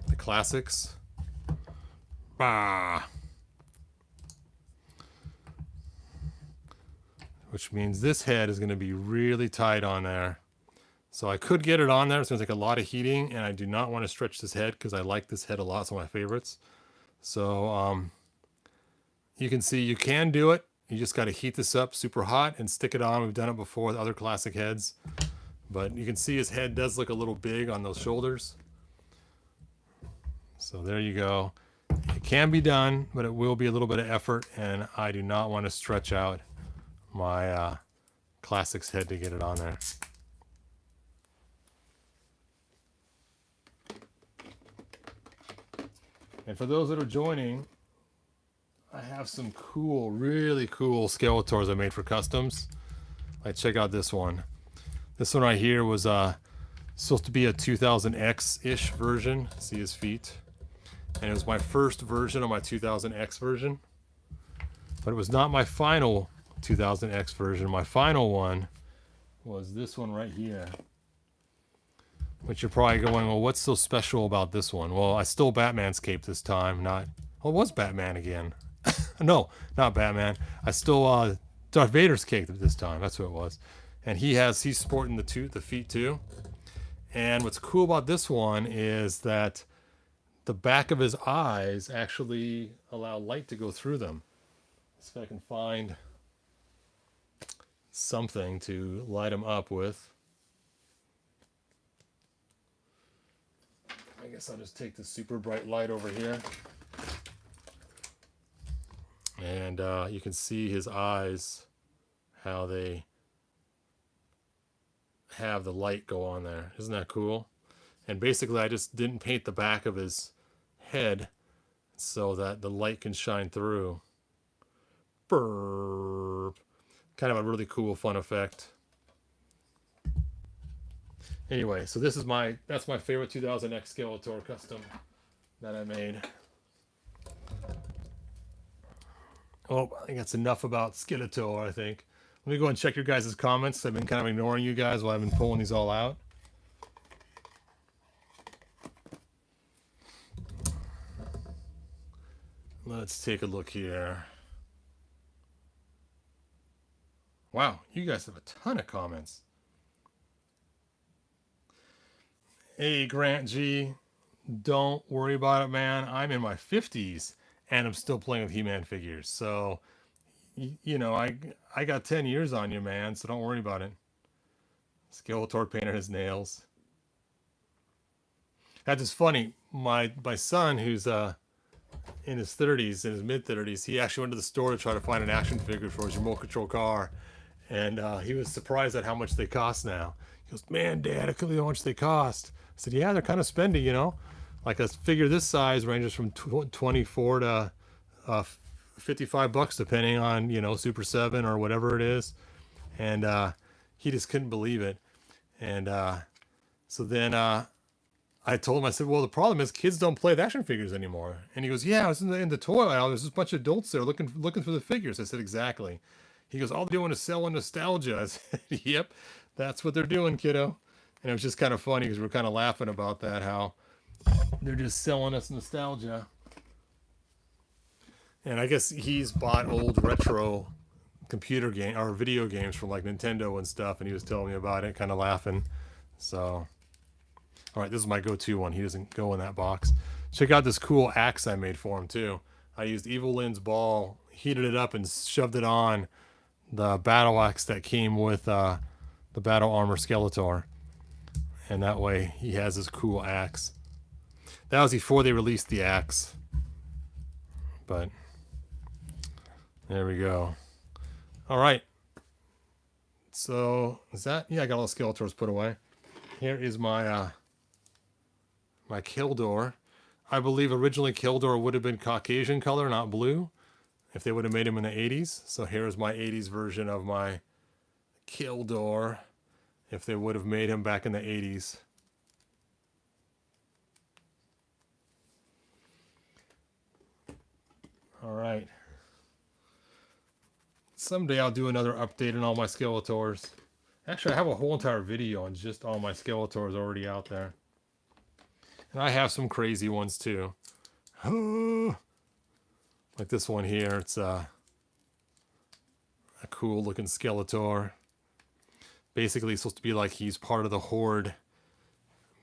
the Classics. Bah. Which means this head is going to be really tight on there. So I could get it on there. It's going to take a lot of heating, and I do not want to stretch this head because I like this head a lot. It's one of my favorites. So you can see you can do it. You just got to heat this up super hot and stick it on. We've done it before with other classic heads. But you can see his head does look a little big on those shoulders. So there you go. It can be done, but it will be a little bit of effort, and I do not want to stretch out my Classics head to get it on there. And for those that are joining, I have some cool, really cool Skeletors I made for customs. Like, check out this one. This one right here was supposed to be a 2000X-ish version. See his feet. And it was my first version of my 2000X version. But it was not my final 2000X version. My final one was this one right here. Which you're probably going, well, what's so special about this one? Well, I stole Batman's cape this time. Well, it was Batman again. No, not Batman. I stole Darth Vader's cape this time. That's what it was. And he's sporting the feet too. And what's cool about this one is that the back of his eyes actually allow light to go through them. Let's see if I can find something to light them up with. I guess I'll just take the super bright light over here. And you can see his eyes, how they have the light go on there. Isn't that cool? And basically I just didn't paint the back of his head so that the light can shine through. Burp. Kind of a really cool, fun effect. Anyway, so that's my favorite 2000X Skeletor custom that I made. Oh, I think that's enough about Skeletor, I think. Let me go and check your guys' comments. I've been kind of ignoring you guys while I've been pulling these all out. Let's take a look here. Wow, you guys have a ton of comments. Hey, Grant G, don't worry about it, man. I'm in my 50s and I'm still playing with He-Man figures. So, you know, I got 10 years on you, man, so don't worry about it. Skeletor painted his nails. That's just funny. My son, who's in his 30s, in his mid-30s, he actually went to the store to try to find an action figure for his remote control car. And he was surprised at how much they cost now. He goes, man, Dad, I couldn't believe how much they cost. I said, yeah, they're kind of spendy, you know. Like a figure this size ranges from 24 to 55 bucks, depending on, you know, Super 7 or whatever it is. And he just couldn't believe it. And so then I told him, I said, well, the problem is kids don't play with action figures anymore. And he goes, yeah, I was in the toy aisle. There's just a bunch of adults there looking for the figures. I said, exactly. He goes, all they're doing is selling nostalgia. I said, yep, that's what they're doing, kiddo. And it was just kind of funny because we were kind of laughing about that, how they're just selling us nostalgia. And I guess he's bought old retro computer game or video games from like Nintendo and stuff, and he was telling me about it, kind of laughing. So, all right, this is my go-to one. He doesn't go in that box. Check out this cool axe I made for him too. I used Evil Lynn's ball heated it up and shoved it on the battle axe that came with the battle armor Skeletor. And that way he has his cool axe. That was before they released the axe. But there we go. All right. So is that? Yeah, I got all the Skeletors put away. Here is my my Kildor. I believe originally Kildor would have been Caucasian color, not blue, if they would have made him in the 80s. So here's my 80s version of my Kildor, if they would have made him back in the 80s. All right. Someday I'll do another update on all my Skeletors. Actually, I have a whole entire video on just all my Skeletors already out there. And I have some crazy ones too. Like this one here. It's a cool looking Skeletor. Basically, it's supposed to be like he's part of the Horde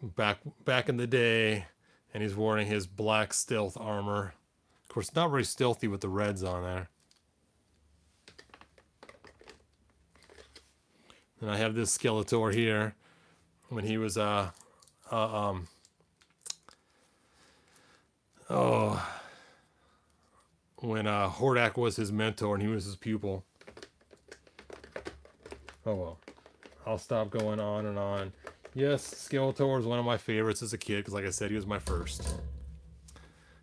back in the day. And he's wearing his black stealth armor. Of course, not very stealthy with the reds on there. And I have this Skeletor here when he was when Hordak was his mentor and he was his pupil. Oh well, I'll stop going on and on. Yes, Skeletor is one of my favorites as a kid because, like I said, he was my first.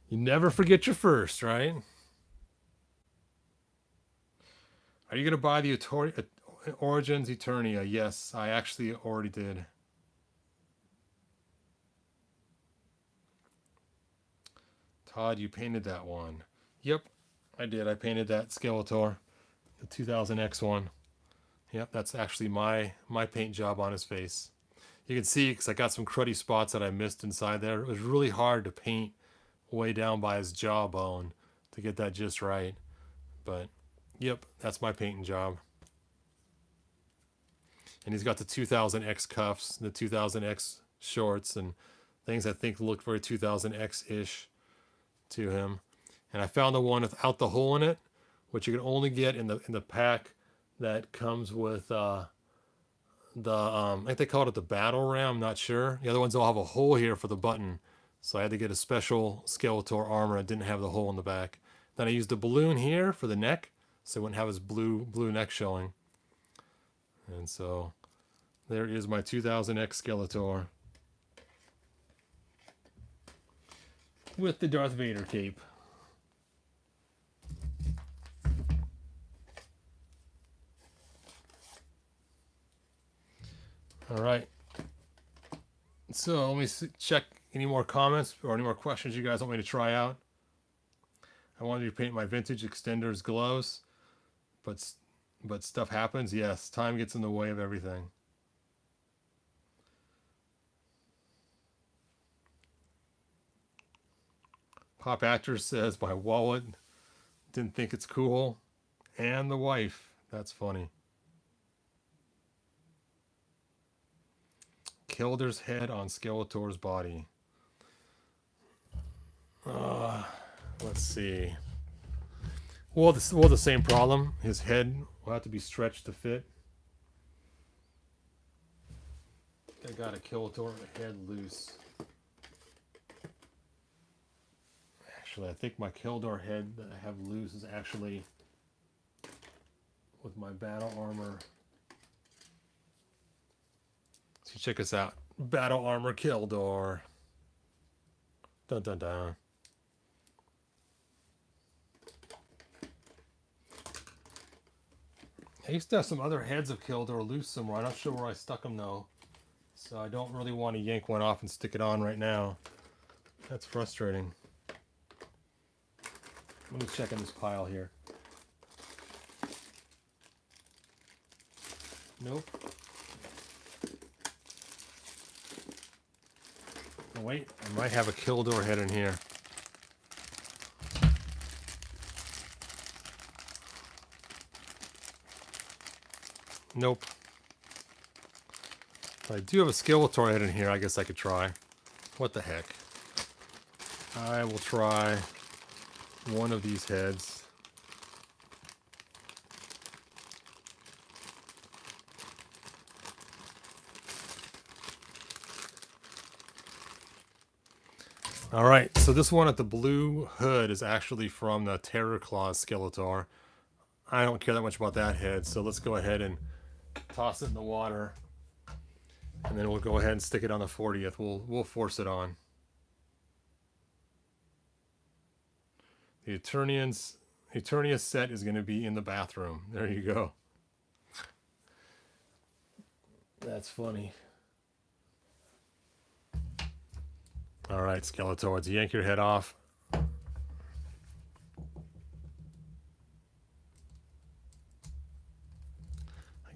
You never forget your first, right? Are you gonna buy the Origins Eternia? Yes, I actually already did. Todd, you painted that one. Yep, I did. I painted that Skeletor, the 2000X one. Yep, that's actually my paint job on his face. You can see because I got some cruddy spots that I missed inside there. It was really hard to paint way down by his jawbone to get that just right. But yep, that's my painting job. And he's got the 2000X cuffs, the 2000X shorts, and things I think look very 2000X-ish to him. And I found the one without the hole in it, which you can only get in the pack that comes with I think they called it the Battle Ram. I'm not sure. The other ones all have a hole here for the button, so I had to get a special Skeletor armor that didn't have the hole in the back. Then I used the balloon here for the neck, so it wouldn't have his blue neck showing. And so there is my 2000X Skeletor with the Darth Vader cape. All right. So let me check any more comments or any more questions you guys want me to try out. I wanted to paint my vintage extenders glows, but stuff happens. Yes, time gets in the way of everything. Pop Actor says my wallet didn't think it's cool, and the wife. That's funny. Kilder's head on Skeletor's body. Let's see. Well, the same problem. His head will have to be stretched to fit. I got a Skeletor head loose. Actually, I think my Kildor head that I have loose is actually with my battle armor. So check us out. Battle armor Kildor. Dun dun dun. I used to have some other heads of Kildor loose somewhere. I'm not sure where I stuck them though. So I don't really want to yank one off and stick it on right now. That's frustrating. Let me check in this pile here. Nope. Oh, wait, I might have a Kildor head in here. Nope. If I do have a Skeletor head in here, I guess I could try. What the heck. I will try one of these heads. All right, so this one at the blue hood is actually from the Terror Claws Skeletor. I don't care that much about that head, so let's go ahead and toss it in the water, and then we'll go ahead and stick it on the 40th. We'll force it on. The Eternia's set is going to be in the bathroom. There you go. That's funny. All right, Skeletor, let's yank your head off. I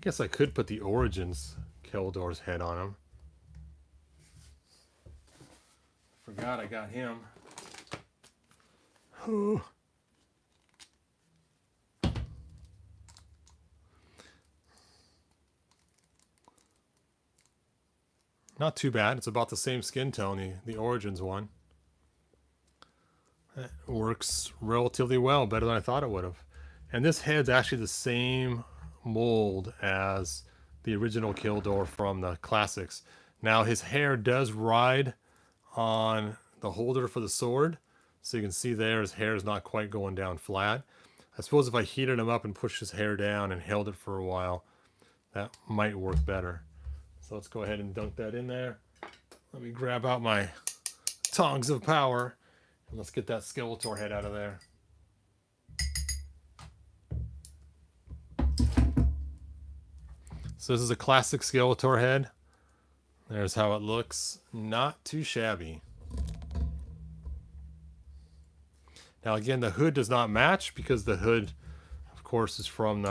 guess I could put the Origins Keldor's head on him. Forgot I got him. Not too bad. It's about the same skin tone, the Origins one. It works relatively well, better than I thought it would have. And this head's actually the same mold as the original Keldor from the classics. Now his hair does ride on the holder for the sword. So you can see there his hair is not quite going down flat. I suppose if I heated him up and pushed his hair down and held it for a while, that might work better. So let's go ahead and dunk that in there. Let me grab out my tongs of power and let's get that Skeletor head out of there. So this is a classic Skeletor head. There's how it looks. Not too shabby. Now again, the hood does not match because the hood, of course, is from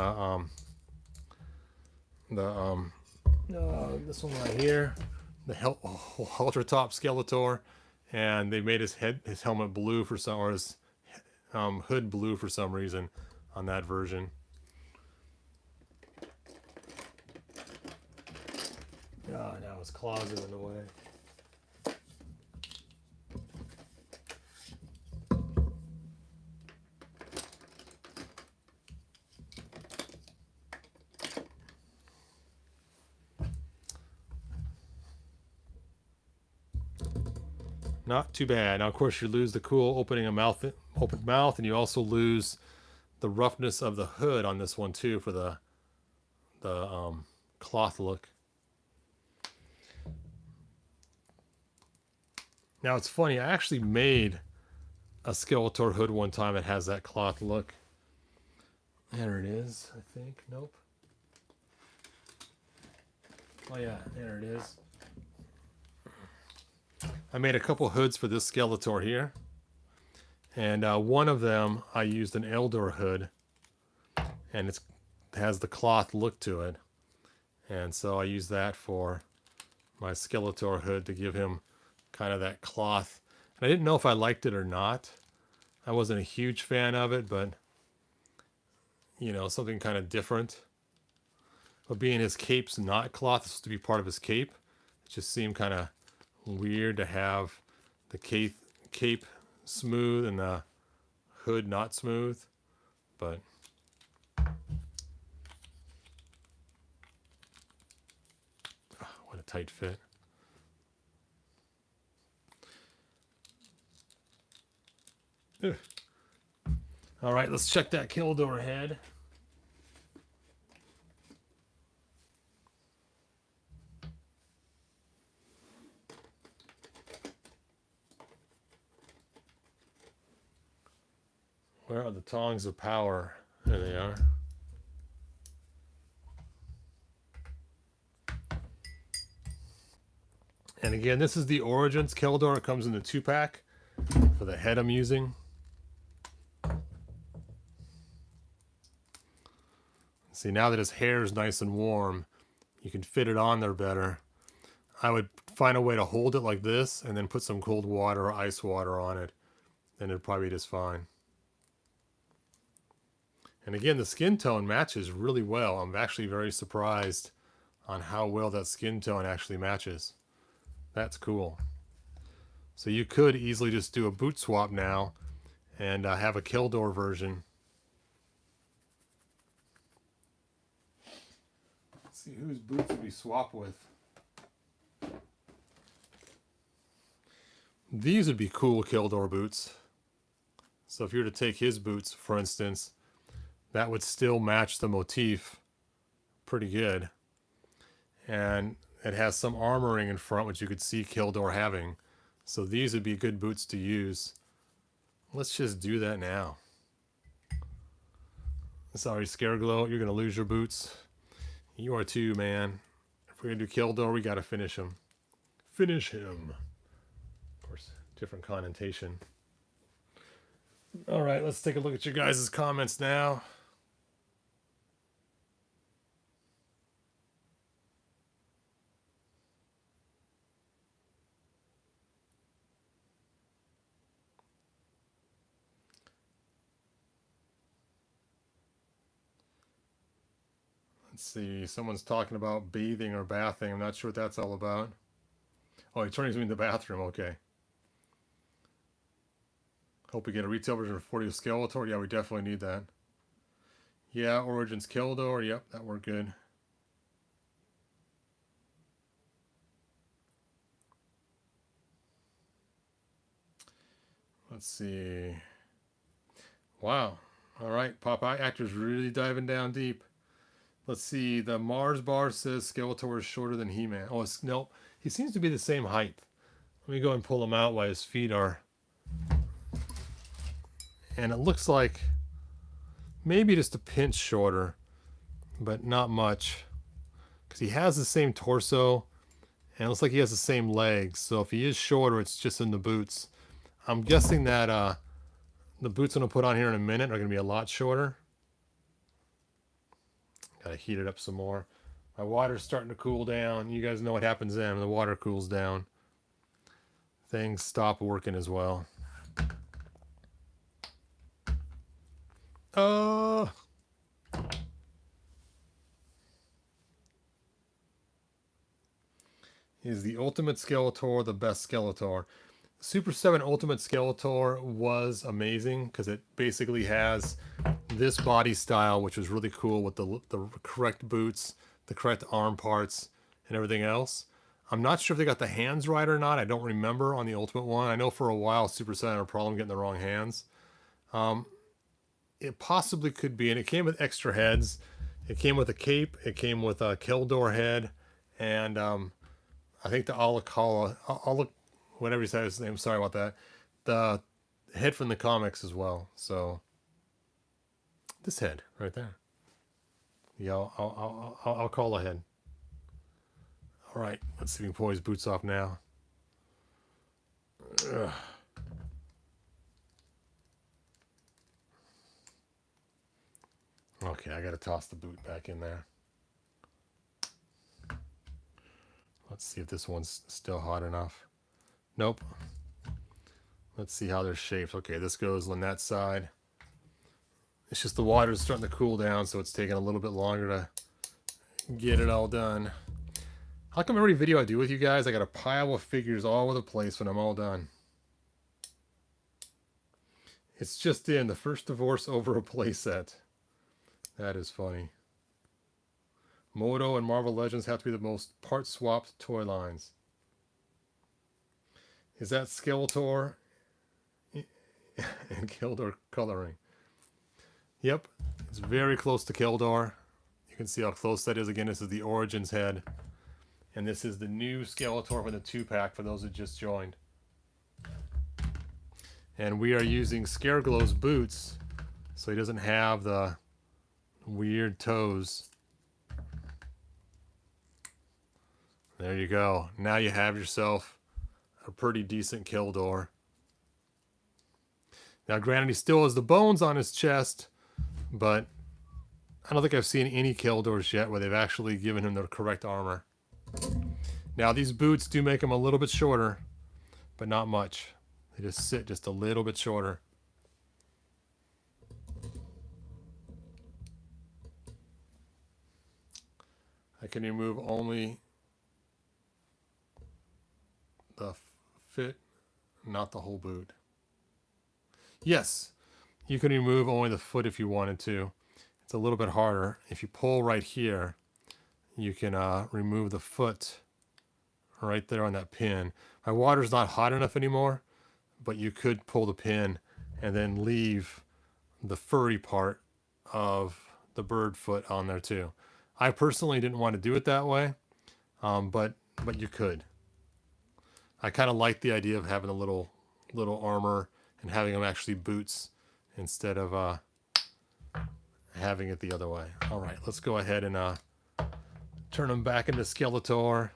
this one right here, the Ultra Top Skeletor, and they made his helmet blue for some, or his hood blue for some reason on that version. God, now his claws are in the way. Not too bad. Now, of course, you lose the cool open mouth, and you also lose the roughness of the hood on this one too for the cloth look. Now it's funny. I actually made a Skeletor hood one time that has that cloth look. There it is. I think. Nope. Oh yeah, there it is. I made a couple hoods for this Skeletor here, and one of them I used an Eldor hood, and it has the cloth look to it, and so I used that for my Skeletor hood to give him kind of that cloth. And I didn't know if I liked it or not. I wasn't a huge fan of it, but you know, something kind of different. But being his cape's not cloth, it's supposed to be part of his cape, it just seemed kind of weird to have the cape smooth and the hood not smooth, but what a tight fit. Ugh. All right, let's check that Keldor head. Where are the tongs of power? There they are. And again, this is the Origins Keldor. It comes in the 2-pack for the head I'm using. See, now that his hair is nice and warm, you can fit it on there better. I would find a way to hold it like this and then put some cold water or ice water on it, and it'd probably be just fine. And again, the skin tone matches really well. I'm actually very surprised on how well that skin tone actually matches. That's cool. So you could easily just do a boot swap now and have a Keldor version. Let's see whose boots would we swap with. These would be cool Keldor boots. So if you were to take his boots, for instance, that would still match the motif pretty good. And it has some armoring in front, which you could see Keldor having. So these would be good boots to use. Let's just do that now. Sorry, Scareglow, you're going to lose your boots. You are too, man. If we're going to do Keldor, we got to finish him. Finish him. Of course, different connotation. All right, let's take a look at your guys' comments now. Let's see, someone's talking about bathing or bathing. I'm not sure what that's all about. Oh, you're turning me in the bathroom, okay. Hope we get a retail version of 40 of Skeletor. Yeah, we definitely need that. Yeah, Origins Keldor. Yep, that worked good. Let's see. Wow. All right, Popeye actors really diving down deep. Let's see. The Mars bar says Skeletor is shorter than He-Man. Oh, nope. He seems to be the same height. Let me go and pull him out while his feet are. And it looks like maybe just a pinch shorter, but not much. Because he has the same torso, and it looks like he has the same legs. So if he is shorter, it's just in the boots. I'm guessing that the boots I'm going to put on here in a minute are going to be a lot shorter. Gotta heat it up some more. My water's starting to cool down. You guys know what happens then when the water cools down. Things stop working as well. Is the Ultimate Skeletor the best Skeletor? Super 7 Ultimate Skeletor was amazing because it basically has this body style, which was really cool with the correct boots, the correct arm parts, and everything else. I'm not sure if they got the hands right or not. I don't remember on the Ultimate one. I know for a while Super 7 had a problem getting the wrong hands. It possibly could be, and it came with extra heads. It came with a cape. It came with a Keldor head, and I think the Alakala, whatever you say his name. Sorry about that. The head from the comics as well. So this head right there. Yeah, I'll call ahead. All right, let's see if we can pull his boots off now. Ugh. Okay, I gotta toss the boot back in there. Let's see if this one's still hot enough. Nope. Let's see how they're shaped. Okay, this goes on that side. It's just the water's starting to cool down, so it's taking a little bit longer to get it all done. How come every video I do with you guys, I got a pile of figures all over the place when I'm all done? It's just in the first divorce over a playset. That is funny. Moto and Marvel Legends have to be the most part-swapped toy lines. Is that Skeletor and Keldor coloring? Yep, it's very close to Keldor. You can see how close that is. Again, this is the Origins head. And this is the new Skeletor from the 2-pack for those who just joined. And we are using Scareglow's boots, so he doesn't have the weird toes. There you go. Now you have yourself a pretty decent Keldor. Now, granted, he still has the bones on his chest, but I don't think I've seen any Keldors yet where they've actually given him the correct armor. Now, these boots do make him a little bit shorter, but not much. They just sit just a little bit shorter. I can remove only the fit, not the whole boot. Yes, you can remove only the foot if you wanted to. It's a little bit harder. If you pull right here, you can remove the foot right there on that pin. My water's not hot enough anymore, but you could pull the pin and then leave the furry part of the bird foot on there too. I personally didn't want to do it that way, but you could. I kind of like the idea of having a little armor and having them actually boots instead of having it the other way. All right, let's go ahead and turn them back into Skeletor.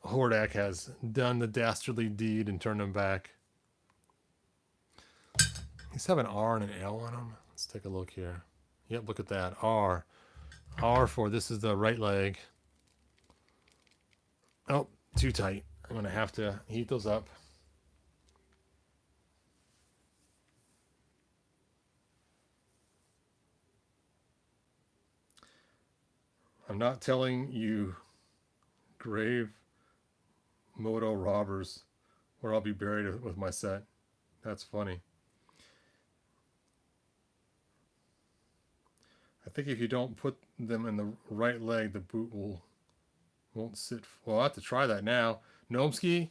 Hordak has done the dastardly deed and turned them back. These have an R and an L on them. Let's take a look here. Yep, look at that. R. R for this is the right leg. Oh, too tight. I'm going to have to heat those up. I'm not telling you grave moto robbers where I'll be buried with my set. That's funny. I think if you don't put them in the right leg, the boot won't sit. Well, I'll have to try that now. Gnomsky,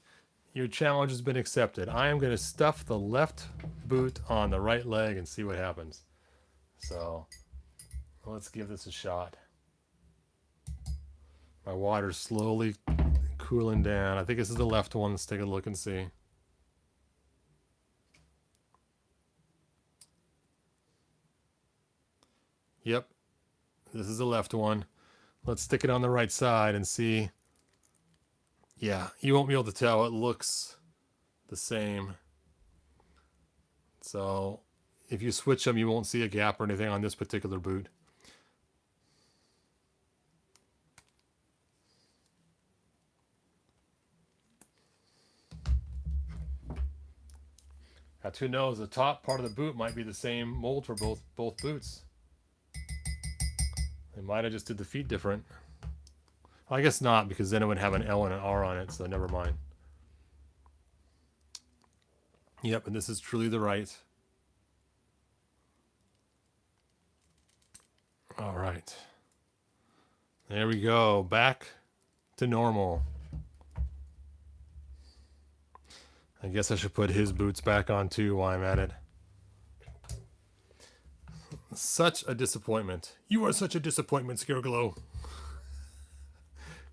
your challenge has been accepted. I am going to stuff the left boot on the right leg and see what happens. So let's give this a shot. My water's slowly cooling down. I think this is the left one. Let's take a look and see. Yep, this is the left one. Let's stick it on the right side and see. Yeah, you won't be able to tell. It looks the same. So if you switch them, you won't see a gap or anything on this particular boot. Now, who knows? The top part of the boot might be the same mold for both boots. They might have just did the feet different. Well, I guess not, because then it would have an L and an R on it, so never mind. Yep, and this is truly the right. All right. There we go. Back to normal. I guess I should put his boots back on too while I'm at it. Such a disappointment. You are such a disappointment, Scareglow.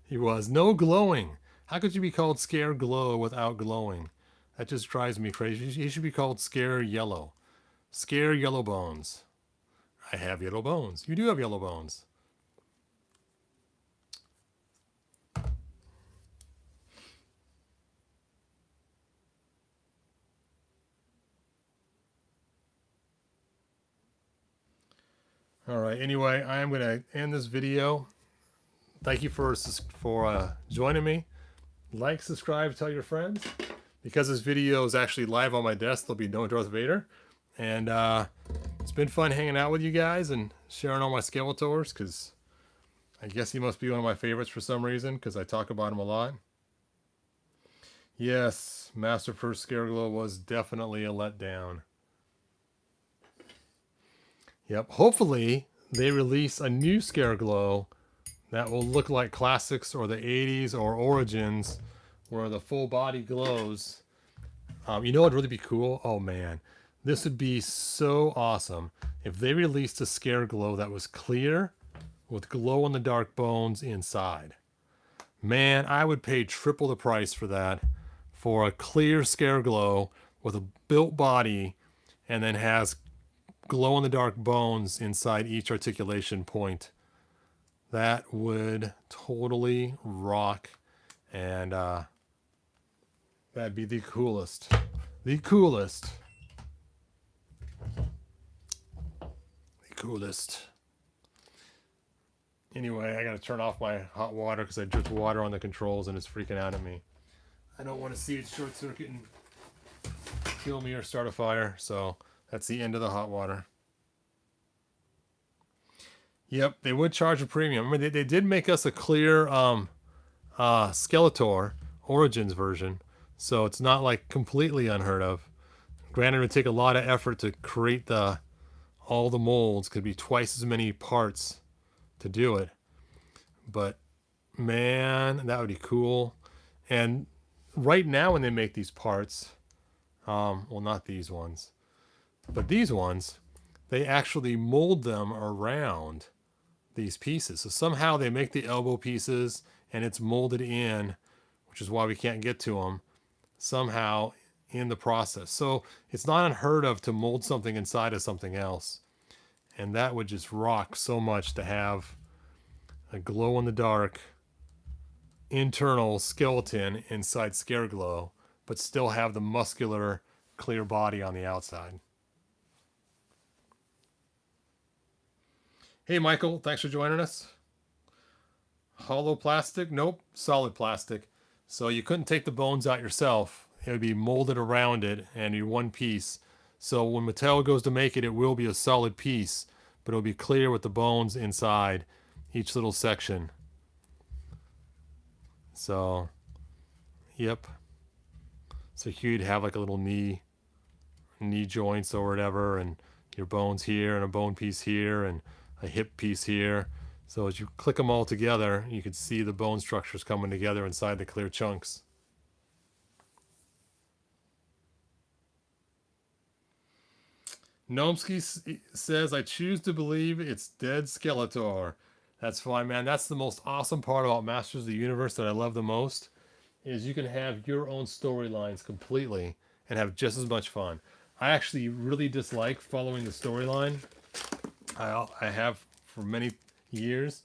He was. No glowing. How could you be called Scare Glow without glowing? That just drives me crazy. He should be called Scare Yellow. Scare Yellow Bones. I have yellow bones. You do have yellow bones. All right. Anyway, I am going to end this video. Thank you for joining me. Like, subscribe, tell your friends. Because this video is actually live on my desk, there'll be no Darth Vader. And it's been fun hanging out with you guys and sharing all my Skeletors, because I guess he must be one of my favorites for some reason, because I talk about him a lot. Yes, Masterverse Skeletor was definitely a letdown. Yep, hopefully they release a new Scareglow that will look like Classics or the 80s or Origins, where the full body glows. You know what would really be cool? Oh man, this would be so awesome if they released a Scareglow that was clear with glow-in-the-dark bones inside. Man, I would pay triple the price for that, for a clear Scareglow with a built body and then has glow-in-the-dark bones inside each articulation point. That would totally rock, and that'd be the coolest. The coolest. The coolest. Anyway, I gotta turn off my hot water because I dripped water on the controls and it's freaking out at me. I don't want to see it short circuit and kill me or start a fire, so that's the end of the hot water. Yep, they would charge a premium. I mean, they did make us a clear Skeletor Origins version, so it's not like completely unheard of. Granted, it would take a lot of effort to create all the molds. Could be twice as many parts to do it, but man, that would be cool. And right now when they make these parts, well, not these ones, but these ones, they actually mold them around these pieces. So somehow they make the elbow pieces and it's molded in, which is why we can't get to them somehow in the process. So it's not unheard of to mold something inside of something else. And that would just rock so much to have a glow in the dark internal skeleton inside Scareglow, but still have the muscular, clear body on the outside. Hey, Michael, thanks for joining us. Hollow plastic? Nope, solid plastic. So you couldn't take the bones out yourself. It would be molded around it and be one piece. So when Mattel goes to make it, it will be a solid piece, but it'll be clear with the bones inside each little section. So, yep. So you'd have like a little knee joints or whatever, and your bones here and a bone piece here and a hip piece here. So as you click them all together, you can see the bone structures coming together inside the clear chunks. Gnomsky says, I choose to believe it's dead Skeletor. That's fine, man. That's the most awesome part about Masters of the Universe that I love the most, is you can have your own storylines completely and have just as much fun. I actually really dislike following the storyline. I have for many years.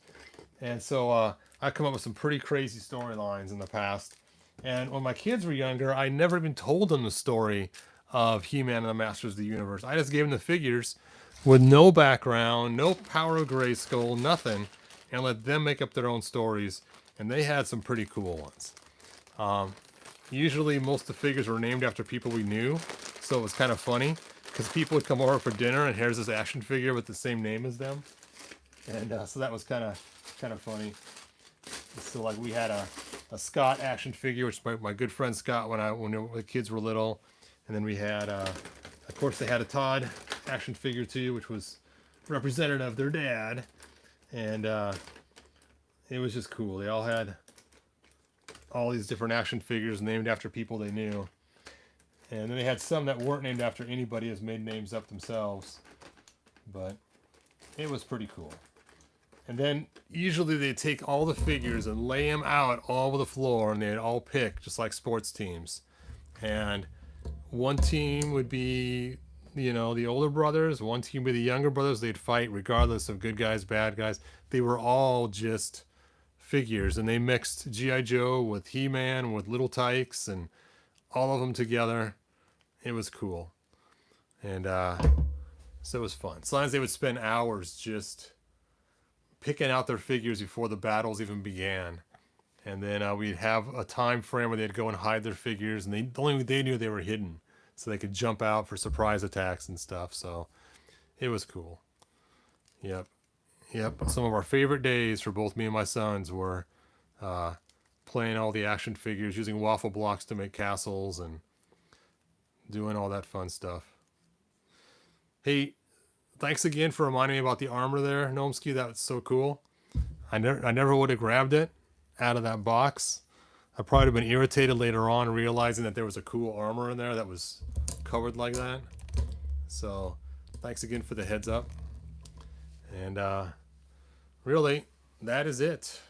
And so I come up with some pretty crazy storylines in the past. And when my kids were younger, I never even told them the story of He-Man and the Masters of the Universe. I just gave them the figures with no background, no Power of Grayskull, nothing, and let them make up their own stories. And they had some pretty cool ones. Usually most of the figures were named after people we knew, so it was kind of funny because people would come over for dinner and here's this action figure with the same name as them, and so that was kind of funny. So like we had a Scott action figure, which my good friend Scott when the kids were little, and then we had of course they had a Todd action figure too, which was representative of their dad, and it was just cool. They all had all these different action figures named after people they knew. And then they had some that weren't named after anybody, as made names up themselves. But it was pretty cool. And then usually they'd take all the figures and lay them out all over the floor, and they'd all pick, just like sports teams. And one team would be, the older brothers. One team would be the younger brothers. They'd fight regardless of good guys, bad guys. They were all just figures, and they mixed G.I. Joe with He-Man with Little Tykes and all of them together. It was cool. And so it was fun. Sometimes they would spend hours just picking out their figures before the battles even began. And then we'd have a time frame where they'd go and hide their figures, and only they knew they were hidden, so they could jump out for surprise attacks and stuff. So it was cool. Yep. Some of our favorite days for both me and my sons were playing all the action figures, using waffle blocks to make castles, and doing all that fun stuff. Hey, thanks again for reminding me about the armor there, Gnomsky. That was so cool. I never would have grabbed it out of that box. I probably would have been irritated later on, realizing that there was a cool armor in there that was covered like that. So thanks again for the heads up. And really, that is it.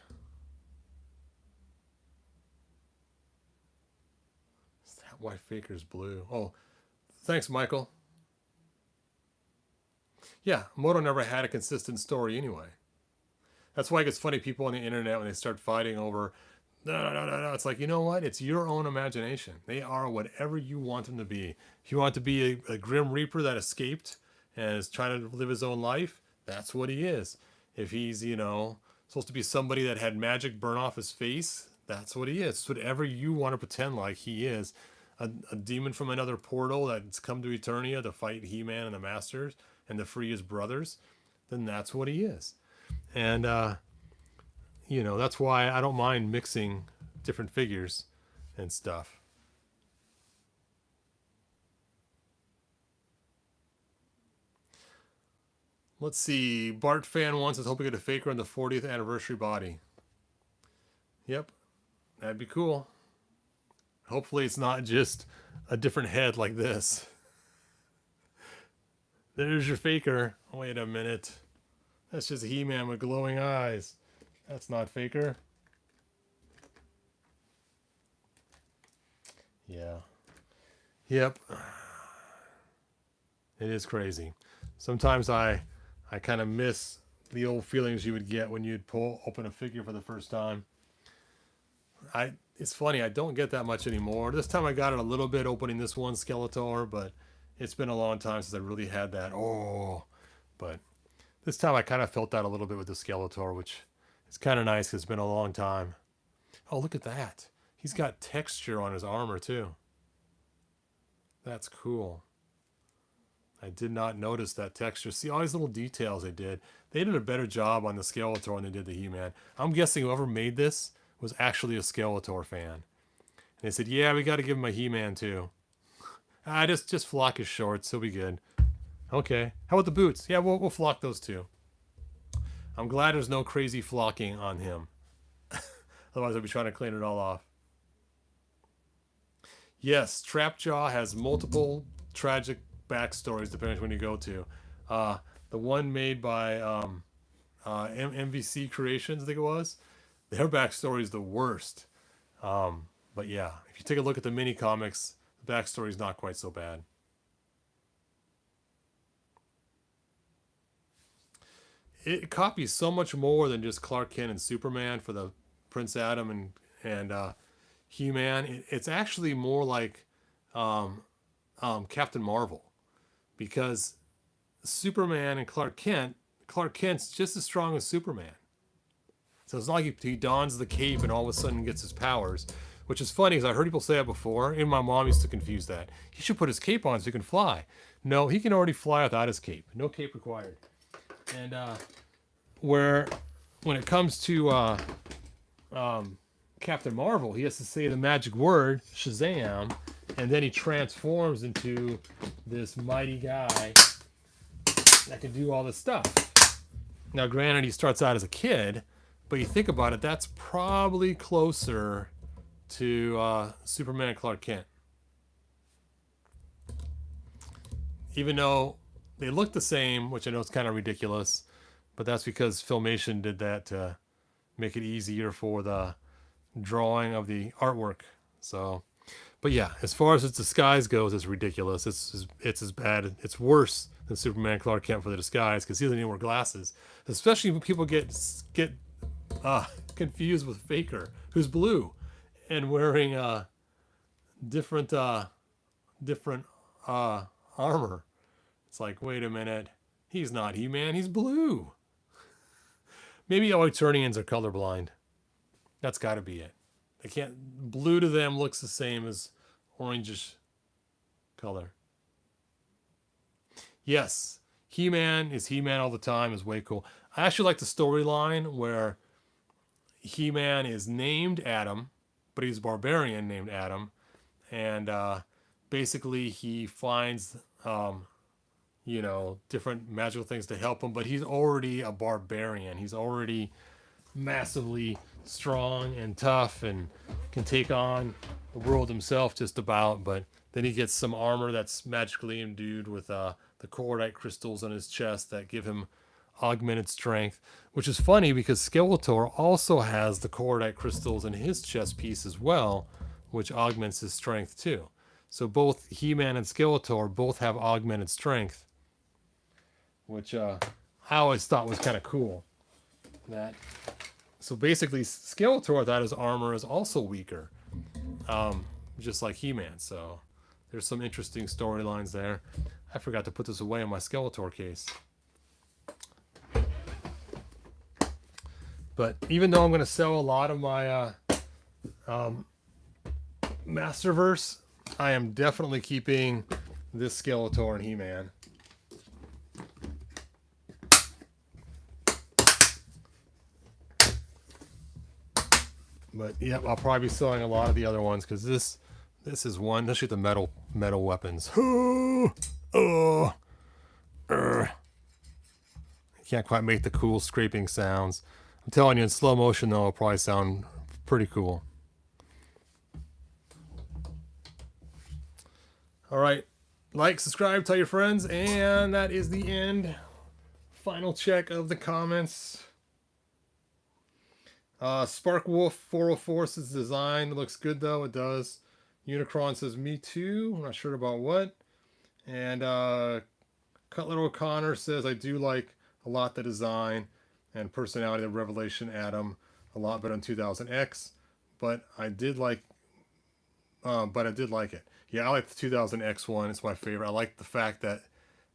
Why Faker's blue? Oh, thanks, Michael. Yeah, Moto never had a consistent story anyway. That's why it gets funny, people on the internet, when they start fighting over, no. It's like, you know what? It's your own imagination. They are whatever you want them to be. If you want to be a Grim Reaper that escaped and is trying to live his own life, that's what he is. If he's, supposed to be somebody that had magic burn off his face, that's what he is. It's whatever you want to pretend like he is. A demon from another portal that's come to Eternia to fight He-Man and the Masters and to free his brothers, then that's what he is. And, that's why I don't mind mixing different figures and stuff. Let's see. Bart Fan wants us hoping to get a Faker on the 40th anniversary body. Yep. That'd be cool. Hopefully it's not just a different head like this. There's your faker. Wait a minute. That's just He-Man with glowing eyes. That's not faker. Yeah. Yep. It is crazy. Sometimes I kind of miss the old feelings you would get when you'd open a figure for the first time. It's funny, I don't get that much anymore. This time I got it a little bit opening this one Skeletor, but it's been a long time since I really had that. Oh, but this time I kind of felt that a little bit with the Skeletor, which is kind of nice because it's been a long time. Oh, look at that. He's got texture on his armor too. That's cool. I did not notice that texture. See all these little details they did. They did a better job on the Skeletor than they did the He-Man. I'm guessing whoever made this was actually a Skeletor fan. And they said, yeah, we got to give him a He-Man too. Just flock his shorts. He'll be good. Okay. How about the boots? Yeah, we'll flock those too. I'm glad there's no crazy flocking on him. Otherwise, I'd be trying to clean it all off. Yes, Trapjaw has multiple tragic backstories depending on when you go to. The one made by MVC Creations, I think it was. Their backstory is the worst. But yeah, if you take a look at the mini comics, the backstory is not quite so bad. It copies so much more than just Clark Kent and Superman for the Prince Adam and He-Man. It's actually more like Captain Marvel, because Superman and Clark Kent's just as strong as Superman. So it's not like he dons the cape and all of a sudden gets his powers, which is funny because I heard people say that before, and my mom used to confuse that. He should put his cape on so he can fly. No, he can already fly without his cape. No cape required. And when it comes to Captain Marvel, he has to say the magic word, Shazam, and then he transforms into this mighty guy that can do all this stuff. Now, granted, he starts out as a kid, but you think about it, that's probably closer to Superman and Clark Kent. Even though they look the same, which I know is kind of ridiculous, but that's because Filmation did that to make it easier for the drawing of the artwork. So, but yeah, as far as its disguise goes, it's ridiculous. It's as bad. It's worse than Superman and Clark Kent for the disguise because he doesn't even wear glasses. Especially when people get confused with Faker, who's blue and wearing different armor. It's like, wait a minute, he's not He-Man, he's blue. Maybe Eternians are colorblind. That's got to be it. They can't. Blue to them looks the same as orangish color. Yes, He-Man is He-Man all the time is way cool. I actually like the storyline where He-Man is named Adam, but he's a barbarian named Adam, and basically he finds different magical things to help him, but he's already a barbarian. He's already massively strong and tough and can take on the world himself just about, but then he gets some armor that's magically endued with the cordite crystals on his chest that give him augmented strength, which is funny because Skeletor also has the cordite crystals in his chest piece as well, which augments his strength too. So both He-Man and Skeletor both have augmented strength, which I always thought was kind of cool. So basically, Skeletor, without his armor, is also weaker, just like He-Man. So there's some interesting storylines there. I forgot to put this away in my Skeletor case. But even though I'm going to sell a lot of my Masterverse, I am definitely keeping this Skeletor and He-Man. But yeah, I'll probably be selling a lot of the other ones because this is one. Let's shoot the metal weapons. I can't quite make the cool scraping sounds. I'm telling you, in slow motion though, it'll probably sound pretty cool. All right. Like, subscribe, tell your friends, and that is the end. Final check of the comments. Spark Wolf 404 says design. It looks good though. It does. Unicron says me too. I'm not sure about what. And Cutler O'Connor says I do like a lot the design and personality of Revelation Adam a lot better than 2000X, but I did like it. Yeah, I like the 2000X one. It's my favorite. I like the fact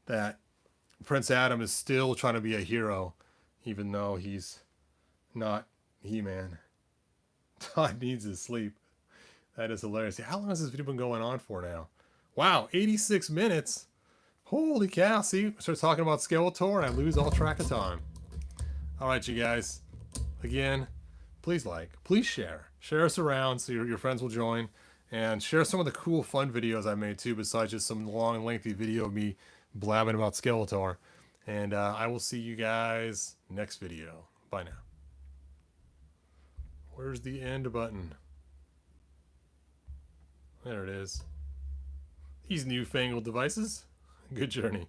that Prince Adam is still trying to be a hero, even though he's not He-Man. Todd needs his sleep. That is hilarious. How long has this video been going on for now? Wow, 86 minutes. Holy cow. See, I start talking about Skeletor and I lose all track of time. All right, you guys. Again, please like, please share. Share us around so your friends will join. And share some of the cool, fun videos I made too, besides just some long, lengthy video of me blabbing about Skeletor. And I will see you guys next video. Bye now. Where's the end button? There it is. These newfangled devices. Good journey.